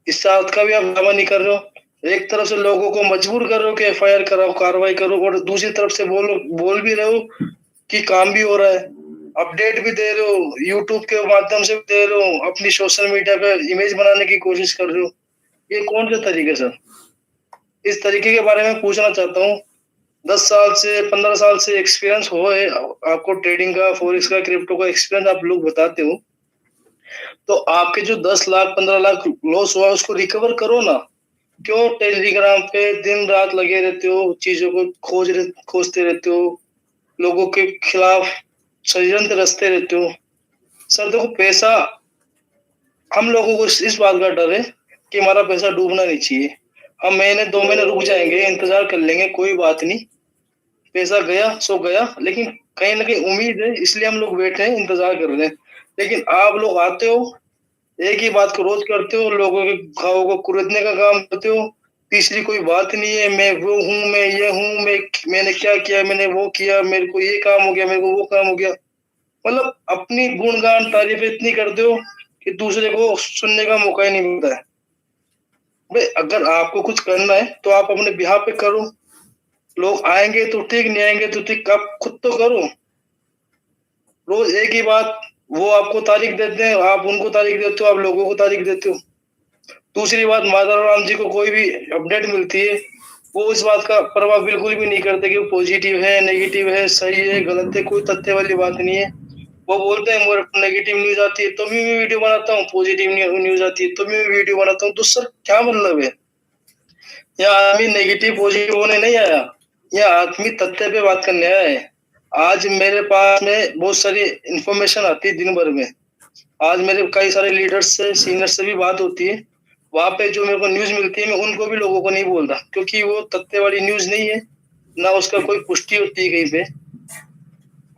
इस बात का भी आप दावा नहीं कर रहे हो। एक तरफ से लोगों को मजबूर कर रहे हो कि एफआईआर कराओ, कार्रवाई करो, और दूसरी तरफ से बोल भी रहे हो कि काम भी हो रहा है, अपडेट भी दे रहे हो, यूट्यूब के माध्यम से दे रहे हो, अपनी सोशल मीडिया पे इमेज बनाने की कोशिश कर रहे हो। ये कौन सा तरीके सर? इस तरीके के बारे में पूछना चाहता हूँ। 10 साल से 15 साल से एक्सपीरियंस हो है आपको, ट्रेडिंग का, फॉरेक्स का, क्रिप्टो का एक्सपीरियंस आप लोग बताते हो, तो आपके जो 10 लाख 15 लाख लॉस हुआ उसको रिकवर करो ना। क्यों टेलीग्राम पे दिन रात लगे रहते हो, चीजों को खोजते रहते हो, लोगों के खिलाफ षड्यंत्र रचते रहते हो? सर देखो, पैसा हम लोगों को इस बात का डर है, कि हमारा पैसा डूबना नहीं चाहिए। हम महीने 2 महीने रुक जाएंगे, इंतजार कर लेंगे, कोई बात नहीं, पैसा गया सो गया, लेकिन कहीं ना कहीं उम्मीद है, इसलिए हम लोग बैठे हैं, इंतजार कर रहे हैं। लेकिन आप लोग आते हो, एक ही बात को रोज करते हो, लोगों के घावों को कुरेदने का काम करते हो, तीसरी कोई बात नहीं है, मैं वो हूँ, मैं ये हूँ, मैंने क्या किया, मैंने वो किया, मेरे को ये काम हो गया, मेरे को वो काम हो गया। मतलब अपनी गुणगान तारीफ इतनी करते हो कि दूसरे को सुनने का मौका ही नहीं मिलता है। भाई अगर आपको कुछ करना है तो आप अपने बिहाफ पे करो, लोग आएंगे तो ठीक, नहीं आएंगे तो ठीक, आप खुद तो करो। रोज एक ही बात, वो आपको तारीख देते हैं, आप उनको तारीख देते हो, आप लोगों को तारीख देते हो। दूसरी बात, माता राम जी को कोई भी अपडेट मिलती है, वो इस बात का परवाह बिल्कुल भी नहीं करते कि वो पॉजिटिव है, नेगेटिव है, सही है, गलत है, कोई तथ्य वाली बात नहीं है। वो बोलते हैं मोर नेगेटिव न्यूज आती है तो भी मैं वीडियो बनाता हूँ, पॉजिटिव न्यूज आती है तो भी मैं वीडियो बनाता हूँ। तो सर क्या मतलब है? यह आदमी नेगेटिव पॉजिटिव होने नहीं आया, यह आदमी तथ्य पे बात करने आया है। आज मेरे पास में बहुत सारी इंफॉर्मेशन आती है दिन भर में, आज मेरे कई सारे लीडर्स से, सीनियर से भी बात होती है, वहां पे जो मेरे को न्यूज मिलती है मैं उनको भी लोगों को नहीं बोलता, क्योंकि वो तथ्य वाली न्यूज नहीं है, ना उसका कोई पुष्टि होती है कहीं पे।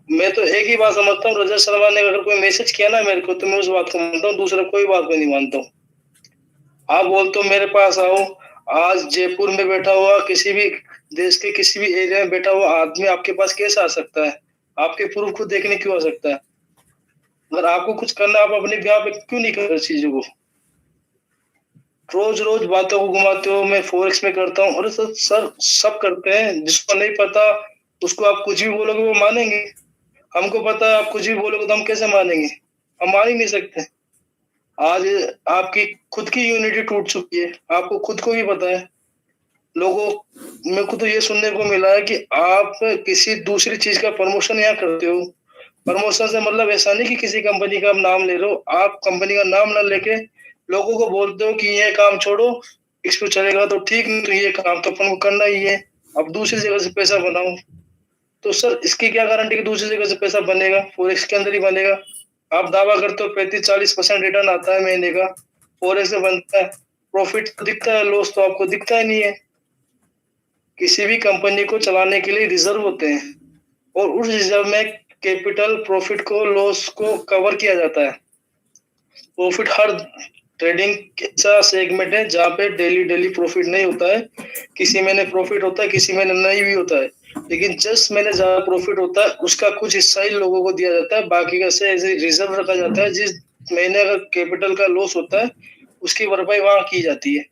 मैं तो एक ही बात समझता हूँ, रजत शर्मा ने अगर कोई मैसेज किया ना मेरे को तो मैं उस बात को मानता हूँ, दूसरा कोई बात को नहीं मानता हूँ। आप बोलते हो मेरे पास आओ, आज जयपुर में बैठा हुआ, किसी भी देश के किसी भी एरिया में बैठा हुआ आदमी आपके पास कैसे आ सकता है? आपके प्रूफ को देखने क्यों आ सकता है? अगर आपको कुछ करना, आप अपने ब्याह पे क्यों नहीं कर चीजों को? रोज रोज बातों को घुमाते हो, मैं फॉरेक्स में करता हूँ। अरे सर सब करते हैं, जिसको नहीं पता उसको आप कुछ भी बोलोगे वो मानेंगे। हमको पता है, आप कुछ भी बोलोगे तो हम कैसे मानेंगे? हम मान ही नहीं सकते। आज आपकी खुद की यूनिटी टूट चुकी है, आपको खुद को भी पता है। लोगों मेरे को तो ये सुनने को मिला है कि आप किसी दूसरी चीज का प्रमोशन यहाँ करते हो। प्रमोशन से मतलब ऐसा नहीं कि किसी कंपनी का आप नाम ले रहे हो, आप कंपनी का नाम ना लेके लोगों को बोलते हो कि ये काम छोड़ो, इस पे चलेगा तो ठीक, नहीं तो ये काम तो अपन को करना ही है, अब दूसरी जगह से पैसा बनाओ। तो सर इसकी क्या गारंटी कि दूसरी जगह से पैसा बनेगा? फॉरेक्स के अंदर ही बनेगा। आप दावा करते हो 35-40% रिटर्न आता है महीने का, फॉरेक्स से बनता है, प्रॉफिट तो दिखता है, लॉस तो आपको दिखता ही नहीं है। किसी भी कंपनी को चलाने के लिए रिजर्व होते हैं, और उस रिजर्व में कैपिटल, प्रॉफिट को, लॉस को कवर किया जाता है। प्रॉफिट हर ट्रेडिंग ऐसा सेगमेंट है जहाँ पे डेली प्रॉफिट नहीं होता है, किसी महीने प्रॉफिट होता है, किसी महीने नहीं भी होता है, लेकिन जस्ट महीने ज्यादा प्रॉफिट होता है उसका कुछ हिस्सा ही लोगों को दिया जाता है, बाकी का से ऐसे रिजर्व रखा जाता है। जिस महीने अगर कैपिटल का लॉस होता है उसकी भरपाई वहां की जाती है।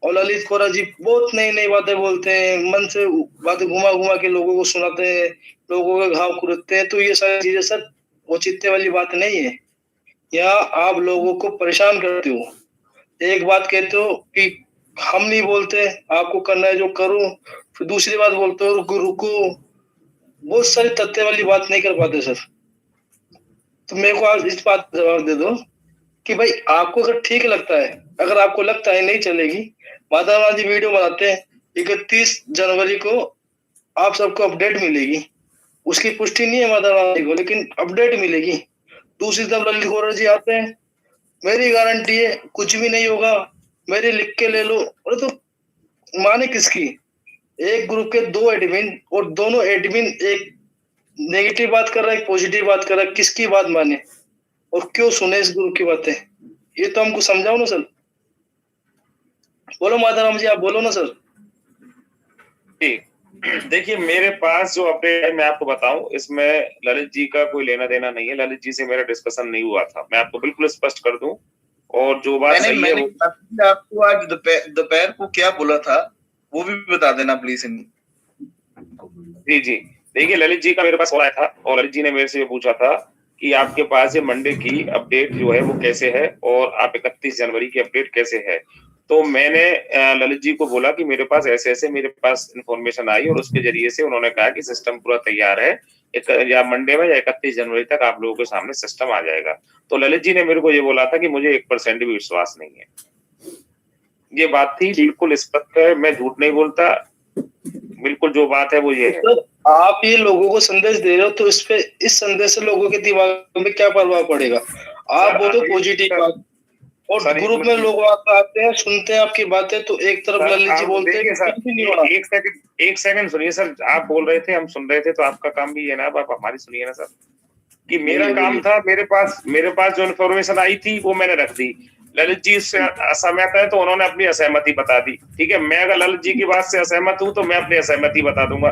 और ललित खोरा जी बहुत नई नई बातें बोलते हैं, मन से बातें घुमा घुमा के लोगों को सुनाते हैं, लोगों के घाव कुरेदते हैं। तो ये सारी चीजें सर औचित्य वाली बात नहीं है, यहाँ आप लोगों को परेशान करते हो। एक बात कहते हो कि हम नहीं बोलते, आपको करना है जो करो, फिर दूसरी बात बोलते हो रुको रुको, बहुत सारी तथ्य वाली बात नहीं कर पाते सर। तो मेरे को आज इस बात का जवाब दे दो कि भाई आपको अगर ठीक लगता है, अगर आपको लगता है नहीं चलेगी, माता राम जी वीडियो बनाते हैं, 31 जनवरी को आप सबको अपडेट मिलेगी, उसकी पुष्टि नहीं है माता राम जी को, लेकिन अपडेट मिलेगी। दूसरी तरफ ललित खोरा जी आते हैं, मेरी गारंटी है कुछ भी नहीं होगा, मेरी लिख के ले लो। अरे तो माने किसकी? एक ग्रुप के 2 एडमिन, और दोनों एडमिन एक नेगेटिव बात कर रहा है, एक पॉजिटिव बात कर रहा है, किसकी बात माने और क्यों सुने इस ग्रुप की बातें? ये तो हमको समझाओ ना सर। बोलो माता राम जी, आप बोलो ना सर। ठीक, देखिए मेरे पास जो अपडेट है मैं आपको बताऊं, इसमें ललित जी का कोई लेना देना नहीं है, ललित जी से मेरा डिस्कशन नहीं हुआ था, मैं आपको बिल्कुल स्पष्ट कर दूं। और जो बात सही है वो आपको आज दोपहर को क्या बोला था वो भी बता देना प्लीज। जी जी, देखिए ललित जी का मेरे पास आया था और ललित जी ने मेरे से ये पूछा था कि आपके पास ये मंडे की अपडेट जो है वो कैसे है और आप 31 जनवरी की अपडेट कैसे है। तो मैंने ललित जी को बोला कि मेरे पास ऐसे ऐसे मेरे पास इंफॉर्मेशन आई और उसके जरिए से उन्होंने कहा कि सिस्टम पूरा तैयार है, या मंडे में या 31 जनवरी तक आप लोगों के सामने सिस्टम आ जाएगा। तो ललित जी ने मेरे को ये बोला था कि मुझे 1% भी विश्वास नहीं है। ये बात थी, बिल्कुल स्पष्ट है, मैं झूठ नहीं बोलता, बिल्कुल जो बात है वो ये है। तो आप ये लोगों को संदेश दे रहे हो, तो इस संदेश से लोगों के दिमाग में क्या प्रभाव पड़ेगा? आप बोलो पॉजिटिव बात, और सर, ग्रुप में लोग आते हैं, सुनते हैं आपकी बातें, तो एक तरफ ललित जी बोलते हैं देखिए कि सर, कुछ भी नहीं हो रहा। एक सेकंड सुनिए सर, आप बोल रहे थे, हम सुन रहे थे, तो आपका काम भी है ना, अब आप हमारी सुनिए ना सर, कि मेरा काम था, मेरे पास जो इन्फॉर्मेशन आई थी वो मैंने रख दी। ललित जी इससे असहमत है तो उन्होंने अपनी असहमति बता दी, ठीक है। मैं अगर ललित जी की बात से असहमत हूं तो मैं अपनी असहमति बता दूंगा।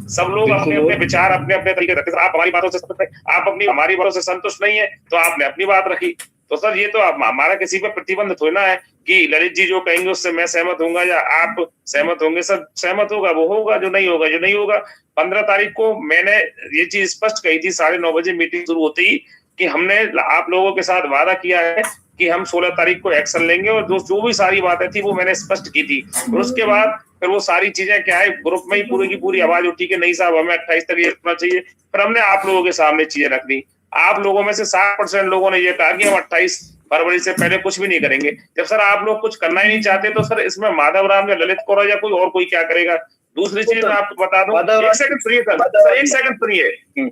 सब लोग अपने अपने विचार अपने अपने तरीके रखते हैं। आप हमारी बातों से संतुष्ट नहीं, आप अपनी हमारी बातों से संतुष्ट नहीं है, तो आपने अपनी बात रखी। तो सर ये तो हमारा किसी पे प्रतिबंध थोड़ी ना है कि ललित जी जो कहेंगे उससे मैं सहमत होऊंगा या आप सहमत होंगे। सर सहमत होगा वो होगा, जो नहीं होगा जो नहीं होगा। 15 तारीख को मैंने ये चीज स्पष्ट कही थी 9:30 बजे मीटिंग शुरू होते ही, कि हमने आप लोगों के साथ वादा किया है कि हम 16 तारीख को एक्शन लेंगे, और जो भी सारी बातें थी वो मैंने स्पष्ट की थी। और उसके बाद फिर वो सारी चीजें क्या है, ग्रुप में ही पूरी की पूरी आवाज उठी कि नहीं साहब हमें 28 तक ये रखना चाहिए। फिर हमने आप लोगों के सामने चीजें रख दी। आप लोगों में से 60% लोगों ने ये कहा कि हम 28 फरवरी से पहले कुछ भी नहीं करेंगे। जब सर आप लोग कुछ करना ही नहीं चाहते तो सर इसमें माधव राम या ललित कौर या कोई और कोई क्या करेगा। दूसरी चीज मैं आपको बता दूं, एक सेकंड सुनिए सर, एक सेकंड सुनिए।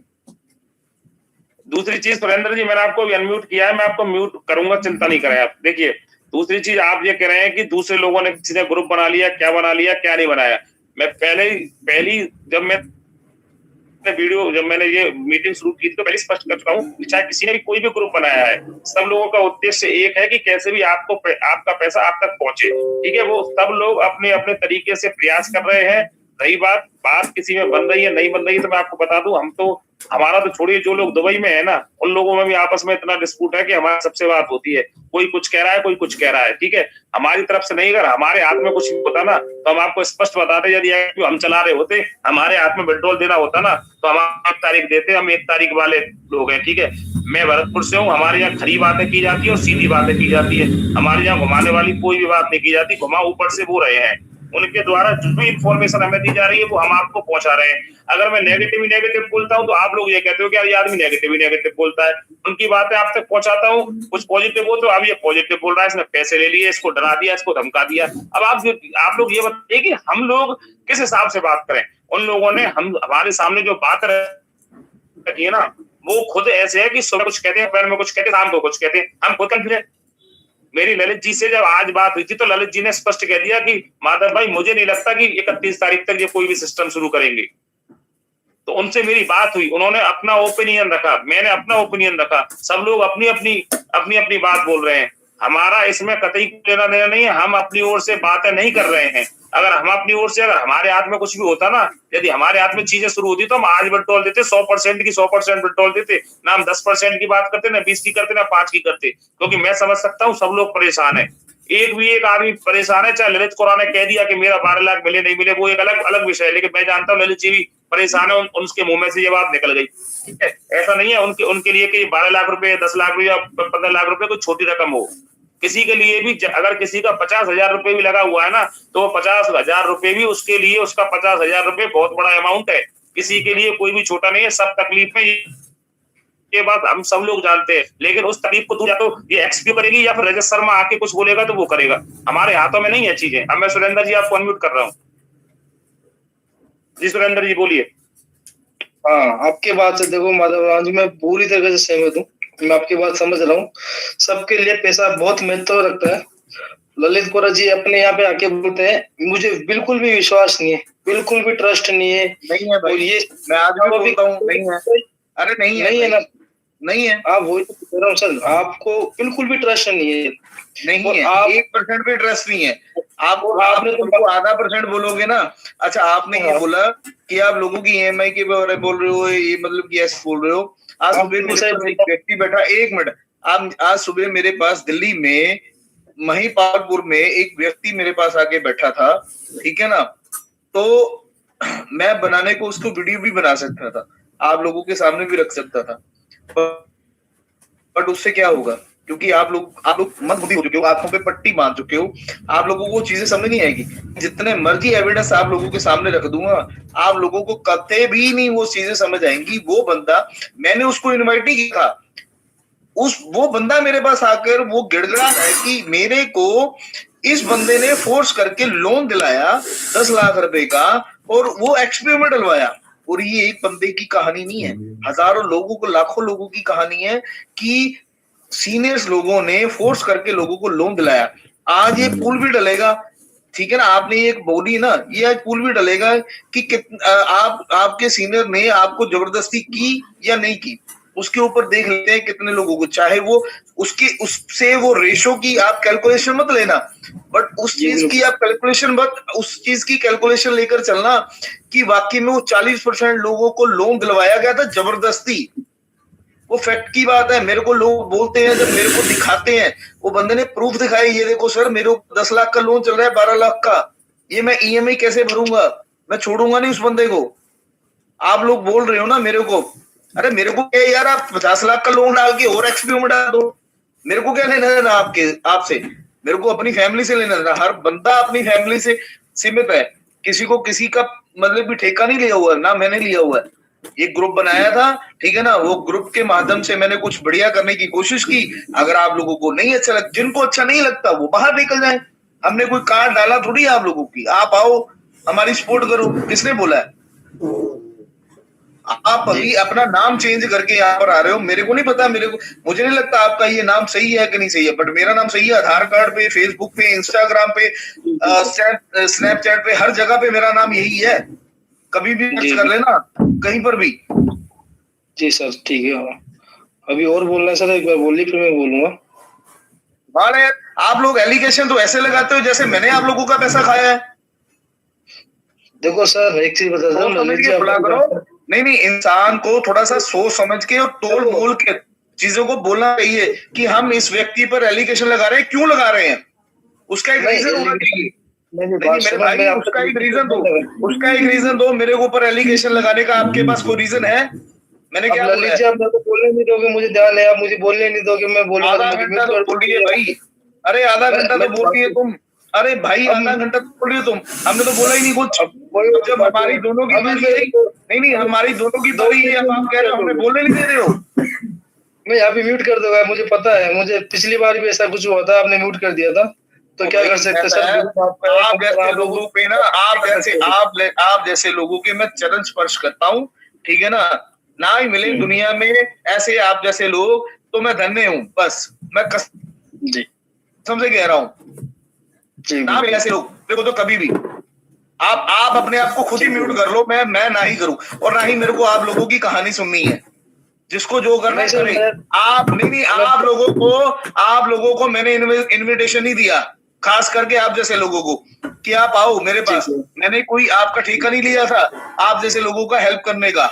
दूसरी चीज सुरेंद्र जी, मैंने आपको अनम्यूट किया है, मैं आपको म्यूट करूंगा, चिंता नहीं करें आप। देखिए दूसरी चीज आप ये कह रहे हैं कि दूसरे लोगों ने किसी ने ग्रुप बना लिया, क्या बना लिया क्या नहीं बनाया। मैं पहली जब मैंने ये मीटिंग शुरू की थी तो पहले स्पष्ट कर चुका हूँ, चाहे किसी ने भी कोई भी ग्रुप बनाया है, सब लोगों का उद्देश्य एक है कि कैसे भी आपका पैसा आप तक पहुंचे, ठीक है। वो सब लोग अपने अपने तरीके से प्रयास कर रहे हैं। रही बात किसी में बन रही है नहीं बन रही है, तो मैं आपको बता दूं, हमारा तो छोड़िए, जो लोग दुबई में है ना, उन लोगों में भी आपस में इतना डिस्प्यूट है कि हमारी सबसे बात होती है। कोई कुछ कह रहा है, कोई कुछ कह रहा है, ठीक है। हमारी तरफ से नहीं, अगर हमारे हाथ में कुछ होता ना तो हम आपको स्पष्ट बताते। यदि हम चला रहे होते, हमारे हाथ में विड्रॉल देना होता ना, तो हम 1 तारीख देते। हम 1 तारीख वाले लोग हैं, ठीक है। मैं भरतपुर से हूँ, हमारे यहाँ खरी बातें की जाती है और सीधी बातें की जाती है। हमारे यहाँ घुमाने वाली कोई भी बात नहीं की जाती। घुमा ऊपर से वो रहे हैं, उनके द्वारा जो भी इंफॉर्मेशन हमें दी जा रही है वो हम आपको पहुंचा रहे हैं। अगर मैं नेगेटिव बोलता हूं तो आप लोग ये कहते हो कि यार ये आदमी नेगेटिव बोलता है। उनकी बातें आप तक पहुंचाता हूं, कुछ पॉजिटिव हो तो अब ये पॉजिटिव बोल रहा है, इसने पैसे ले लिए, इसको डरा दिया, इसको धमका दिया। अब आप लोग ये बताइए कि हम लोग किस हिसाब से बात करें। उन लोगों ने हमारे सामने जो बात रखी है ना, वो खुद ऐसे है कि सुबह कुछ कहते हैं, दोपहर में कुछ कहते हैं, शाम को कुछ कहते हैं। हम खुद कंफ्यूज है। मेरी ललित जी से जब आज बात हुई थी तो ललित जी ने स्पष्ट कह दिया कि माधव भाई मुझे नहीं लगता कि 31 तारीख तक ये कोई भी सिस्टम शुरू करेंगे। तो उनसे मेरी बात हुई, उन्होंने अपना ओपिनियन रखा, मैंने अपना ओपिनियन रखा। सब लोग अपनी अपनी बात बोल रहे हैं। हमारा इसमें कतई लेना देना नहीं है। हम अपनी ओर से बातें नहीं कर रहे हैं। अगर हम अपनी ओर से, अगर हमारे हाथ में कुछ भी होता ना, यदि हमारे हाथ में चीजें शुरू होती तो हम आज विड्रॉल देते, 100% की 100% विड्रॉल देते ना। हम 10% की बात करते, ना 20 की करते, ना 5 की करते। क्योंकि मैं समझ सकता हूँ सब लोग परेशान है। एक आदमी परेशान है, चाहे ललित कौर ने कह दिया कि मेरा 12 लाख मिले नहीं मिले, वो एक अलग विषय है। लेकिन मैं जानता हूँ ललित जी भी परेशान है, उनके मुंह में से ये बात निकल गई, ठीक है। ऐसा नहीं है उनके लिए कि 12 लाख रुपए, 10 लाख रुपए या 15 लाख रुपए कोई छोटी रकम हो। किसी के लिए भी, अगर किसी का 50,000 रुपए भी लगा हुआ है ना, तो वो 50,000 रुपए भी उसके लिए, उसका 50,000 रुपए बहुत बड़ा अमाउंट है। किसी के लिए कोई भी छोटा नहीं है। सब तकलीफ में, ये बात हम सब लोग जानते हैं। लेकिन उस तकलीफ को तू या तो ये एक्सपी करेगी या फिर रजत शर्मा आके कुछ बोलेगा तो वो करेगा। हमारे हाथों में नहीं है चीजें। अब मैं सुरेंद्र जी आपको अनम्यूट कर रहा हूँ। जी सुरेंद्र जी बोलिए। हाँ, आपकी बात से देखो माधव राम जी, मैं पूरी तरह से सहमत हूँ। मैं आपकी बात समझ रहा हूँ। सबके लिए पैसा बहुत महत्व रखता है। ललित कौर जी अपने यहाँ पे आके बोलते हैं, मुझे बिल्कुल भी विश्वास नहीं है, बिल्कुल भी ट्रस्ट नहीं है। नहीं है भाई, ये मैं आज भी बोलता हूँ नहीं है। अरे नहीं है ना, नहीं है। आप वही तो कह रहा हूँ सर, आपको बिल्कुल भी ट्रस्ट नहीं है। नहीं है, 1% भी ट्रस्ट नहीं है। आपने तो आधा % बोलोगे ना। अच्छा, आपने ये बोला कि आप लोगों की EMI के बारे में बोल रहे हो, ये मतलब कि ऐसे बोल रहे हो। आज सुबह मेरे पास एक व्यक्ति बैठा, 1 मिनट, आज सुबह मेरे पास दिल्ली में महिपालपुर में एक व्यक्ति मेरे पास आके बैठा था, ठीक है ना। तो मैं बनाने को उसको वीडियो भी बना सकता था, आप लोगों के सामने भी रख सकता था, बट उससे क्या होगा? क्योंकि आप लोग मंदबुद्धि हो चुके हो, आंखों पे पट्टी बांध चुके हो। आप लोगों को चीजें समझ नहीं आएगी। जितने मर्जी एविडेंस आप लोगों के सामने रख दूंगा, आप लोगों को कतई भी नहीं वो चीजें समझ आएंगी। वो बंदा, मैंने उसको इनवाइट ही किया था, वो बंदा मेरे पास आकर वो गिड़गिड़ा है कि मेरे को इस बंदे ने फोर्स करके लोन दिलाया 10 लाख रुपए का, और वो एक्सपी में डलवाया। और ये एक बंदे की कहानी नहीं है, हजारों लोगों को, लाखों लोगों की कहानी है कि सीनियर्स लोगों ने फोर्स करके लोगों को लोन दिलाया। आज ये पुल भी डलेगा, ठीक है ना, आपने ये बोली ना, ये आज पुल भी डलेगा कि आपके सीनियर ने आपको जबरदस्ती की या नहीं की, उसके ऊपर देख लेते हैं कितने लोगों को, चाहे वो उससे वो रेशो की आप कैलकुलेशन मत लेना, बट उस चीज की आप कैलकुलेशन मत, उस चीज की कैलकुलेशन लेकर चलना कि वाकई में वो 40% लोगों को लोन दिलवाया गया था जबरदस्ती। वो फैक्ट की बात है। मेरे को लोग बोलते हैं, जब मेरे को दिखाते हैं, वो बंदे ने प्रूफ दिखाया, ये देखो सर मेरे को 10 लाख का लोन चल रहा है, 12 लाख का, ये मैं ईएमआई कैसे भरूंगा, मैं छोड़ूंगा नहीं उस बंदे को। आप लोग बोल रहे हो ना मेरे को, अरे मेरे को क्या यार, आप 50 लाख का लोन डाल के और एक्सपीओ में डाल दो, मेरे को क्या लेना देना आपसे, मेरे को अपनी फैमिली से लेना देना। हर बंदा अपनी फैमिली से सीमित है, किसी को किसी का मतलब भी ठेका नहीं लिया हुआ है, ना मैंने लिया हुआ है। एक ग्रुप बनाया था, ठीक है ना, वो ग्रुप के माध्यम से मैंने कुछ बढ़िया करने की कोशिश की। अगर आप लोगों को नहीं अच्छा लगता, जिनको अच्छा नहीं लगता वो बाहर निकल जाए। हमने कोई कार्ड डाला थोड़ी आप लोगों की, आप आओ हमारी सपोर्ट करो, किसने बोला है? आप अभी अपना नाम चेंज करके यहाँ पर आ रहे हो, मेरे को नहीं पता, मुझे नहीं लगता आपका ये नाम सही है कि नहीं सही है, बट मेरा नाम सही है। आधार कार्ड पे, फेसबुक पे, इंस्टाग्राम पे, स्नैपचैट पे, हर जगह पे मेरा नाम यही है। कभी भी सर्च कर लेना, कहीं पर भी। जी सर ठीक है। अभी और बोलना है सर, एक बार बोलिए फिर मैं बोलूंगा। माने आप लोग एलिगेशन तो ऐसे लगाते हो जैसे मैंने आप लोगों का पैसा खाया है। देखो सर एक चीज बता दो, नहीं, इंसान को थोड़ा सा सोच समझ के और तोल मोल के चीजों को बोलना चाहिए कि हम इस व्यक्ति पर एलिगेशन लगा रहे हैं, क्यों लगा रहे हैं, उसका एक रीजन होना चाहिए। नहीं मेरे भाई, उसका एक रीजन दो, मेरे ऊपर एलिगेशन लगाने का आपके पास कोई रीजन है? मैंने क्या बोला है? आप तो बोलने नहीं दोगे, मुझे ध्यान है, आप मुझे बोलने नहीं दोगे, मैं बोलूंगा। आधा घंटा तो बोलिए भाई, अरे आधा घंटा तो बोलिए तुम, अरे भाई आधा घंटा तो बोलिए तुम, हमने तो बोला ही नहीं कुछ। जब हमारी दोनों की बारी, नहीं हमारी दोनों की बारी है, अब आप कह रहे हो हमें बोलने नहीं दे रहे हो। मैं यहाँ पे म्यूट कर दूंगा, मुझे पता है, मुझे पिछली बार भी ऐसा कुछ हुआ था, आपने म्यूट कर दिया था, तो क्या कर सकते सर? आप जैसे लोगों पे ना, आप जैसे लोगों के मैं चरण स्पर्श करता हूँ, ठीक है ना, ना ही मिले दुनिया में ऐसे आप जैसे लोग, तो मैं धन्य हूँ। बस मैं कसम से कह रहा हूँ, ना मिले ऐसे लोग देखो तो कभी भी। आप अपने आप को खुद ही म्यूट कर लो, मैं ना ही करूं, और ना ही मेरे को आप लोगों की कहानी सुननी है। जिसको जो करना करे। आप नहीं, आप लोगों को मैंने इनविटेशन नहीं दिया, खास करके आप जैसे लोगों को, कि आप आओ मेरे पास। मैंने कोई आपका ठेका नहीं लिया था आप जैसे लोगों का हेल्प करने का।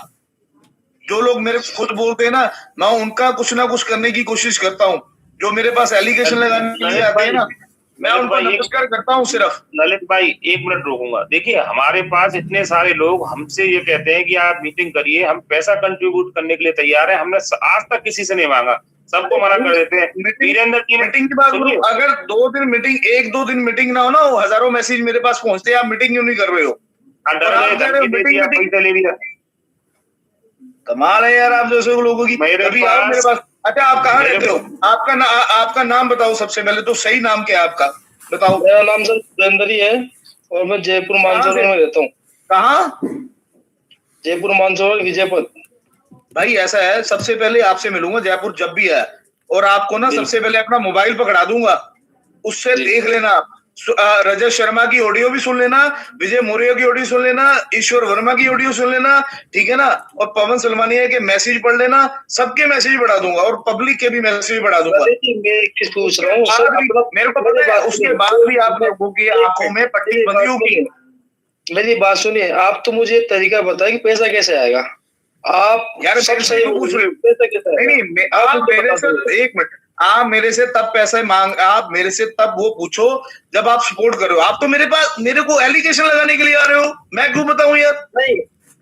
जो लोग मेरे खुद बोलते हैं ना, मैं उनका कुछ ना कुछ करने की कोशिश करता हूँ। जो मेरे पास एलिगेशन लगाने के लिए आते हैं ना, मैं उनको नमस्कार करता हूँ सिर्फ। ललित भाई 1 मिनट रोकूंगा। देखिए हमारे पास इतने सारे लोग हमसे ये कहते हैं कि आप मीटिंग करिए, हम पैसा कंट्रीब्यूट करने के लिए तैयार है। हमने आज तक किसी से नहीं मांगा, सबको मना कर देते हैं। वीरेंद्र की मीटिंग की बात करूं, अगर 2 दिन मीटिंग, 1-2 दिन मीटिंग ना हो ना, वो हजारों मैसेज मेरे पास पहुंचते हैं, आप मीटिंग क्यों नहीं कर रहे हो? कमाल है यार आप जैसे लोगों की। अभी आप मेरे पास, अच्छा आप कहाँ रहते हो? आपका नाम बताओ सबसे पहले तो, सही नाम क्या है आपका बताओ। मेरा नाम सर वीरेंद्र ही है और मैं जयपुर मानसरोवर में रहता हूँ। कहाँ? जयपुर मानसरोवर विजयपथ। भाई ऐसा है, सबसे पहले आपसे मिलूंगा जयपुर जब भी है, और आपको ना सबसे पहले अपना मोबाइल पकड़ा दूंगा, उससे देख लेना। रजत शर्मा की ऑडियो भी सुन लेना, विजय मौर्य की ऑडियो सुन लेना, ईश्वर वर्मा की ऑडियो सुन लेना, ठीक है ना, और पवन सलमानिया के मैसेज पढ़ लेना। सबके मैसेज बढ़ा दूंगा और पब्लिक के भी मैसेज बढ़ा दूंगा। मैं पूछ रहा हूँ, मेरे को पता है, उसके बाद भी आप लोगों की आंखों में पट्टी बंधी होगी। मेरी बात सुनिए, आप तो मुझे एक तरीका बताए कि पैसा कैसे आएगा। आप यार सब सही पूछ रहे हो, पैसा कैसे? नहीं, आप मेरे से 1 मिनट, आप मेरे से तब पैसे आप मेरे से तब वो पूछो जब आप सपोर्ट कर रहे हो। आप तो मेरे को एलिगेशन लगाने के लिए आ रहे हो, मैं क्यों बताऊं यार? नहीं,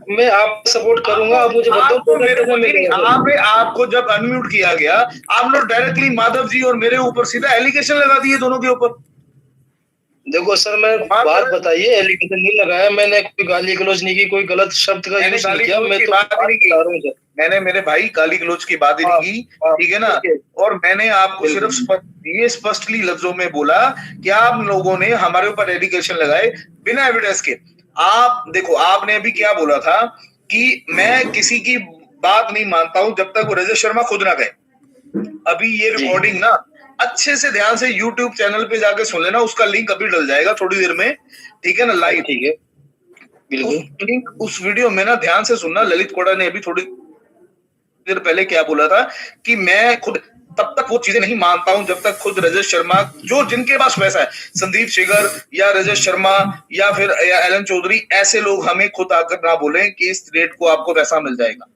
मैं आप सपोर्ट करूंगा, आप मुझे बताओ। तो मेरे को नहीं, आपको जब अनम्यूट किया गया, आप लोग डायरेक्टली माधव जी और मेरे ऊपर सीधा एलिगेशन लगा दिए दोनों के ऊपर। देखो सर, मैं बात बताइए, एलिगेशन नहीं लगाया मैंने, कोई गाली गलौज नहीं की, कोई गलत शब्द का यूज नहीं किया। मैं तो बात नहीं कर रहा हूँ, मैंने मेरे भाई गाली गलौज की बात ही नहीं की, ठीक है ना। और मैंने आपको सिर्फ ये स्पष्टली लफ्जों में बोला कि आप लोगों ने हमारे ऊपर एलिगेशन लगाए बिना एविडेंस के। आप देखो, आपने अभी क्या बोला था कि मैं किसी की बात नहीं मानता हूं जब तक वो रजत शर्मा खुद ना गए। अभी ये रिकॉर्डिंग ना अच्छे से ध्यान से YouTube चैनल पे जाके सुन लेना, उसका लिंक अभी डल जाएगा थोड़ी देर में, ठीक है ना, लाइव। ठीक है, बिल्कुल। लिंक उस वीडियो में ना ध्यान से सुनना। ललित कोड़ा ने अभी थोड़ी देर पहले क्या बोला था कि मैं खुद तब तक वो चीजें नहीं मानता हूं जब तक खुद रजत शर्मा, जो जिनके पास पैसा है, संदीप शेखर या रजत शर्मा या फिर एलन चौधरी, ऐसे लोग हमें खुद आकर ना बोले कि इस डेट को आपको पैसा मिल जाएगा।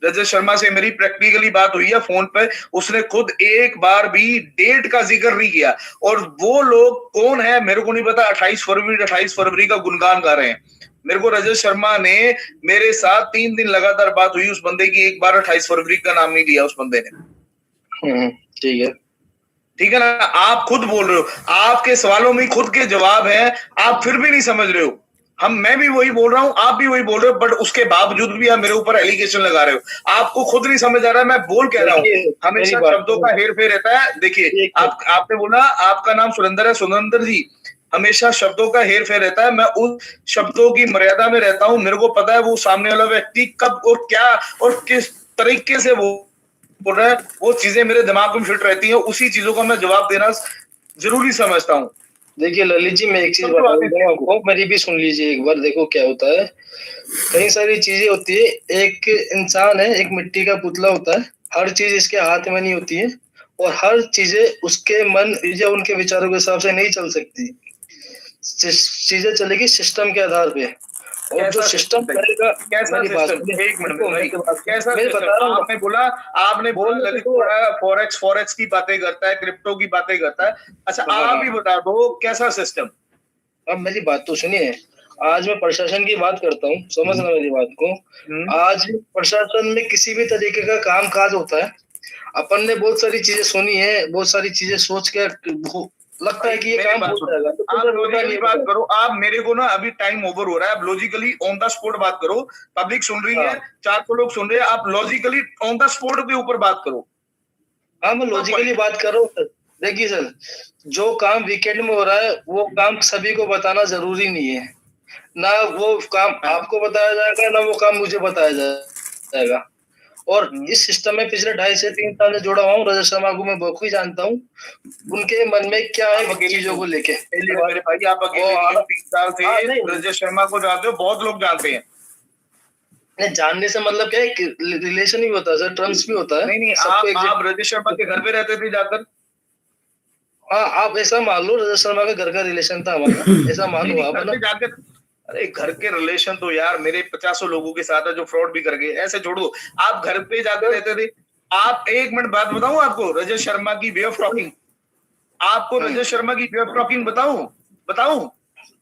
रजत शर्मा से मेरी प्रैक्टिकली बात हुई है फोन पे, उसने खुद एक बार भी डेट का जिक्र नहीं किया। और वो लोग कौन है मेरे को नहीं पता, 28 फरवरी का गुणगान गा रहे हैं। मेरे को रजत शर्मा ने मेरे साथ 3 दिन लगातार बात हुई उस बंदे की, एक बार 28 फरवरी का नाम नहीं लिया उस बंदे ने। ठीक है, ठीक है ना। आप खुद बोल रहे हो, आपके सवालों में खुद के जवाब है, आप फिर भी नहीं समझ रहे हो। मैं भी वही बोल रहा हूँ, आप भी वही बोल रहे हो, बट उसके बावजूद भी आप मेरे ऊपर एलिगेशन लगा रहे हो। आपको खुद नहीं समझ आ रहा है, मैं बोल कह रहा हूँ, हमेशा शब्दों का हेर फेर रहता है। देखिए, आपने बोला आपका नाम सुरेंद्र है, सुरेंद्र जी, हमेशा शब्दों का हेर फेर रहता है। मैं उस शब्दों की मर्यादा में रहता हूँ। मेरे को पता है वो सामने वाला व्यक्ति कब और क्या और किस तरीके से वो बोल रहा है, वो चीजें मेरे दिमाग में फिट रहती हैं, उसी चीजों का मैं जवाब देना जरूरी समझता हूँ। देखिए ललित जी, मैं एक चीज बता दूं आपको, मेरी भी सुन लीजिए एक बार। देखो क्या होता है, कई सारी चीजें होती है। एक इंसान है, एक मिट्टी का पुतला होता है, हर चीज इसके हाथ में नहीं होती है और हर चीजें उसके मन या उनके विचारों के हिसाब से नहीं चल सकती। चीजें चलेगी सिस्टम के आधार पे, और जो सिस्टम करेगा। कैसा सिस्टम? एक मिनट भाई, कैसा सिस्टम? आपने बोला ललित कोड़ा फॉरेक्स की बातें करता है, क्रिप्टो की बातें करता है। अच्छा, आप ही बता दो कैसा सिस्टम? अब मेरी बात तो सुनिए। आज मैं प्रशासन की बात करता हूँ, समझना मेरी बात को। आज प्रशासन में किसी भी तरीके का काम काज होता है, अपन ने बहुत सारी चीजें सुनी है, बहुत सारी चीजें सोच के लगता है कि ये काम हो जाएगा। तो आप लॉजिकली बात करो। आप मेरे को ना अभी टाइम ओवर हो रहा है, आप लॉजिकली ऑन द स्पॉट बात करो। पब्लिक सुन रही है, 400 लोग सुन रहे हैं, आप लॉजिकली ऑन द स्पॉट के ऊपर बात करो। हाँ, मैं लॉजिकली बात करो। देखिए सर, जो काम वीकेंड में हो रहा है वो काम सभी को बताना जरूरी नहीं है। ना वो काम आपको बताया जाएगा, ना वो काम मुझे बताया जाएगा। और इस सिस्टम में पिछले 2.5 से 3 साल से जुड़ा हुआ हूँ। रजत शर्मा को मैं बखूबी जानता हूँ, उनके मन में क्या है चीजों को लेके। मेरे भाई, आप अकेले 3 साल से रजत शर्मा को जानते हो, बहुत लोग जानते हैं। जानने से मतलब क्या है, रिलेशन भी होता है सर, टर्म्स भी होता है। नहीं, आप रजत शर्मा के घर पे रहते थे जाकर? हाँ, आप ऐसा मान लो रजत शर्मा के घर का रिलेशन था हमारा, ऐसा मान लो आप ना। अरे घर के रिलेशन तो यार मेरे 50 लोगों के साथ है जो फ्रॉड भी कर गए, ऐसे छोड़ दो। आप घर पे जाते रहते थे। आप एक मिनट बात बताऊं आपको, रजत शर्मा की वे ऑफ टॉकिंग, आपको रजत शर्मा की वे ऑफ टॉकिंग बताऊं?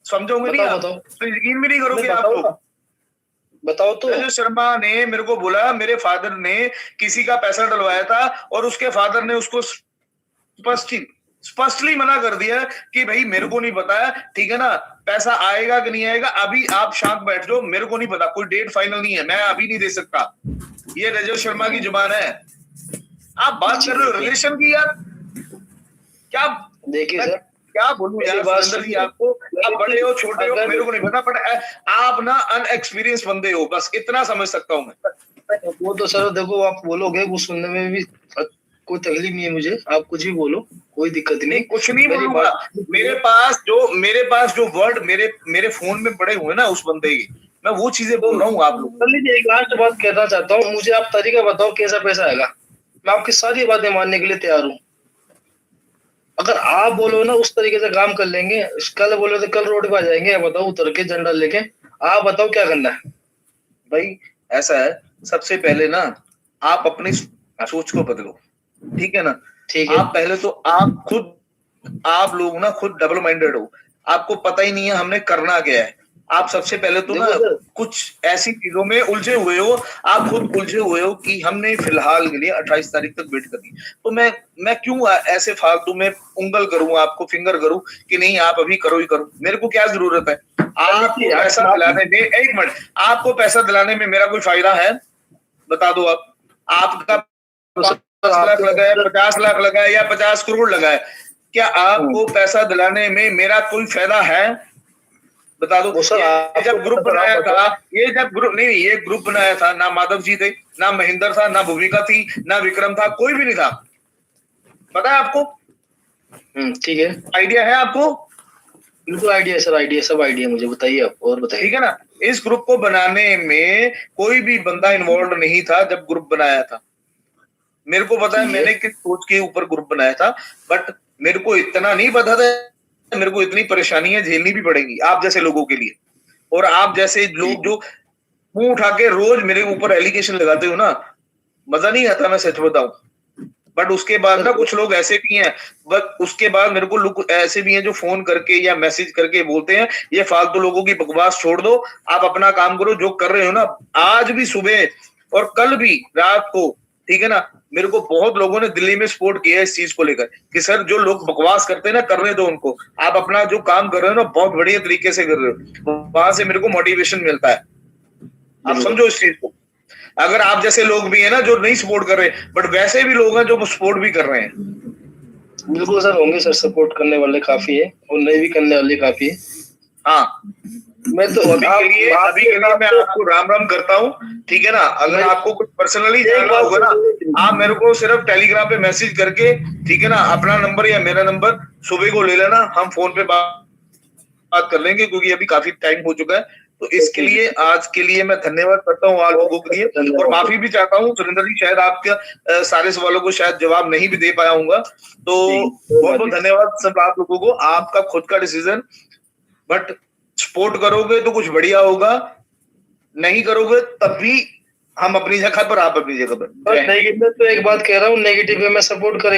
समझोगे नहीं आप, तो यकीन भी नहीं करोगे आप लोग। बताओ तो। रजत शर्मा ने मेरे को बोला मेरे फादर ने किसी का पैसा डलवाया था और उसके फादर ने उसको स्पष्टली मना कर दिया कि भाई मेरे को नहीं पता है, ठीक है ना, पैसा आएगा कि नहीं आएगा, अभी आप शांत बैठ जाओ, मेरे को नहीं पता, कोई डेट फाइनल नहीं है, मैं अभी नहीं दे सकता। ये रजत शर्मा की जुबान है। आप बात कर रहे हो रिलेशन की यार, क्या? देखिए सर, क्या बोलूं यार सुरेंद्र जी आपको, आप बड़े हो छोटे हो मेरे को नहीं पता, बट आप ना अनएक्सपीरियंस बंदे हो, बस इतना समझ सकता हूँ मैं। वो तो सर देखो, आप बोलोगे वो सुनने में भी कोई तकलीफ नहीं है मुझे, आप कुछ भी बोलो, कोई दिक्कत नहीं। कुछ नहीं बोलूंगा। मेरे पास जो वर्ड मेरे फोन में पड़े हुए ना उस बंदे की, मैं वो चीजें बोल रहा हूँ आप लोग। कर लीजिए, एक लास्ट बात कहना चाहता हूँ, मुझे आप तरीका बताओ कैसा पैसा आएगा। मैं आपकी सारी बातें मानने के लिए तैयार हूँ। अगर आप बोलो ना उस तरीके से काम कर लेंगे, कल बोलो तो कल रोड पे आ जाएंगे। बताओ, उतर के झंडा लेके, आप बताओ क्या करना है। भाई ऐसा है, सबसे पहले ना आप अपनी सोच को बदलो, ठीक है ना। ठीक है। आप पहले तो आप लोग ना खुद डबल माइंडेड हो, आपको पता ही नहीं है हमने करना क्या है। आप सबसे पहले तो ना कुछ ऐसी चीजों में उलझे हुए हो, आप खुद उलझे हुए हो कि हमने फिलहाल के लिए 28 तारीख तक वेट करनी। तो मैं क्यों ऐसे फालतू में उंगल करूं, आपको फिंगर करूं कि नहीं आप अभी करो ही करो, मेरे को क्या जरूरत है? आपको पैसा दिलाने में, एक मिनट, आपको पैसा दिलाने में मेरा कोई फायदा है? बता दो आप। आपका 50 लाख लगाए, 50 लाख लगाए या 50 करोड़ लगाए, क्या आपको पैसा दिलाने में मेरा कोई फायदा है? बता दो। जब ग्रुप बनाया था, ये ग्रुप बनाया था, ना माधव जी थे, ना महेंद्र था, ना भूमिका थी, ना विक्रम था, कोई भी नहीं था। पता है आपको? ठीक है, आइडिया है आपको? बिल्कुल आइडिया सर, आइडिया सब आइडिया मुझे बताइए आप, और बताइए। ठीक है ना। इस ग्रुप को बनाने में कोई भी बंदा इन्वॉल्व नहीं था जब ग्रुप बनाया था। मेरे को पता है मैंने किस सोच के ऊपर ग्रुप बनाया था, बट मेरे को इतना नहीं पता था मेरे को इतनी परेशानियां झेलनी भी पड़ेंगी आप जैसे लोगों के लिए। और आप जैसे लोग जो मुंह उठा के रोज मेरे ऊपर एलिगेशन लगाते हो ना, मजा नहीं आता, मैं सच बताऊं। बट उसके बाद ना कुछ लोग ऐसे भी हैं, बट उसके बाद मेरे को लोग ऐसे भी हैं जो फोन करके या मैसेज करके बोलते हैं ये फालतू लोगों की बकवास छोड़ दो, आप अपना काम करो जो कर रहे हो ना। आज भी सुबह और कल भी रात को, ठीक है ना, मेरे को बहुत लोगों ने दिल्ली में सपोर्ट किया है इस चीज को लेकर कि सर जो लोग बकवास करते हैं ना, करने दो उनको, आप अपना जो काम कर रहे हो ना बहुत बढ़िया तरीके से कर रहे हो। वहां से मेरे को मोटिवेशन मिलता है। आप समझो इस चीज को। अगर आप जैसे लोग भी हैं ना जो नहीं सपोर्ट कर रहे, बट वैसे भी लोग हैं जो सपोर्ट भी कर रहे हैं। बिल्कुल सर, होंगे सर, सपोर्ट करने वाले काफी है और नहीं भी करने वाले काफी है। हाँ, मैं तो अभी के लिए मैं आपको राम राम करता हूँ, ठीक है ना। अगर आपको कुछ पर्सनली जानना होगा ना, आप मेरे को सिर्फ टेलीग्राम पे मैसेज करके, ठीक है ना, अपना नंबर या मेरा नंबर सुबह को ले लेना, हम फोन पे बात कर लेंगे, क्योंकि अभी काफी टाइम हो चुका है। तो इसके लिए आज के लिए मैं धन्यवाद करता हूँ आप लोगों के लिए, और माफी भी चाहता हूँ सुरेंद्र जी, शायद आपके सारे सवालों को शायद जवाब नहीं भी दे पाया हूँगा। तो बहुत बहुत धन्यवाद सब आप लोगों को, आपका खुद का डिसीजन, बट सपोर्ट करोगे तो कुछ बढ़िया होगा, नहीं करोगे तब भी हम अपनी जगह पर, आप अपनी जगह पर। नेगेटिव तो एक बात कह रहा हूँ, नेगेटिव में सपोर्ट करेगा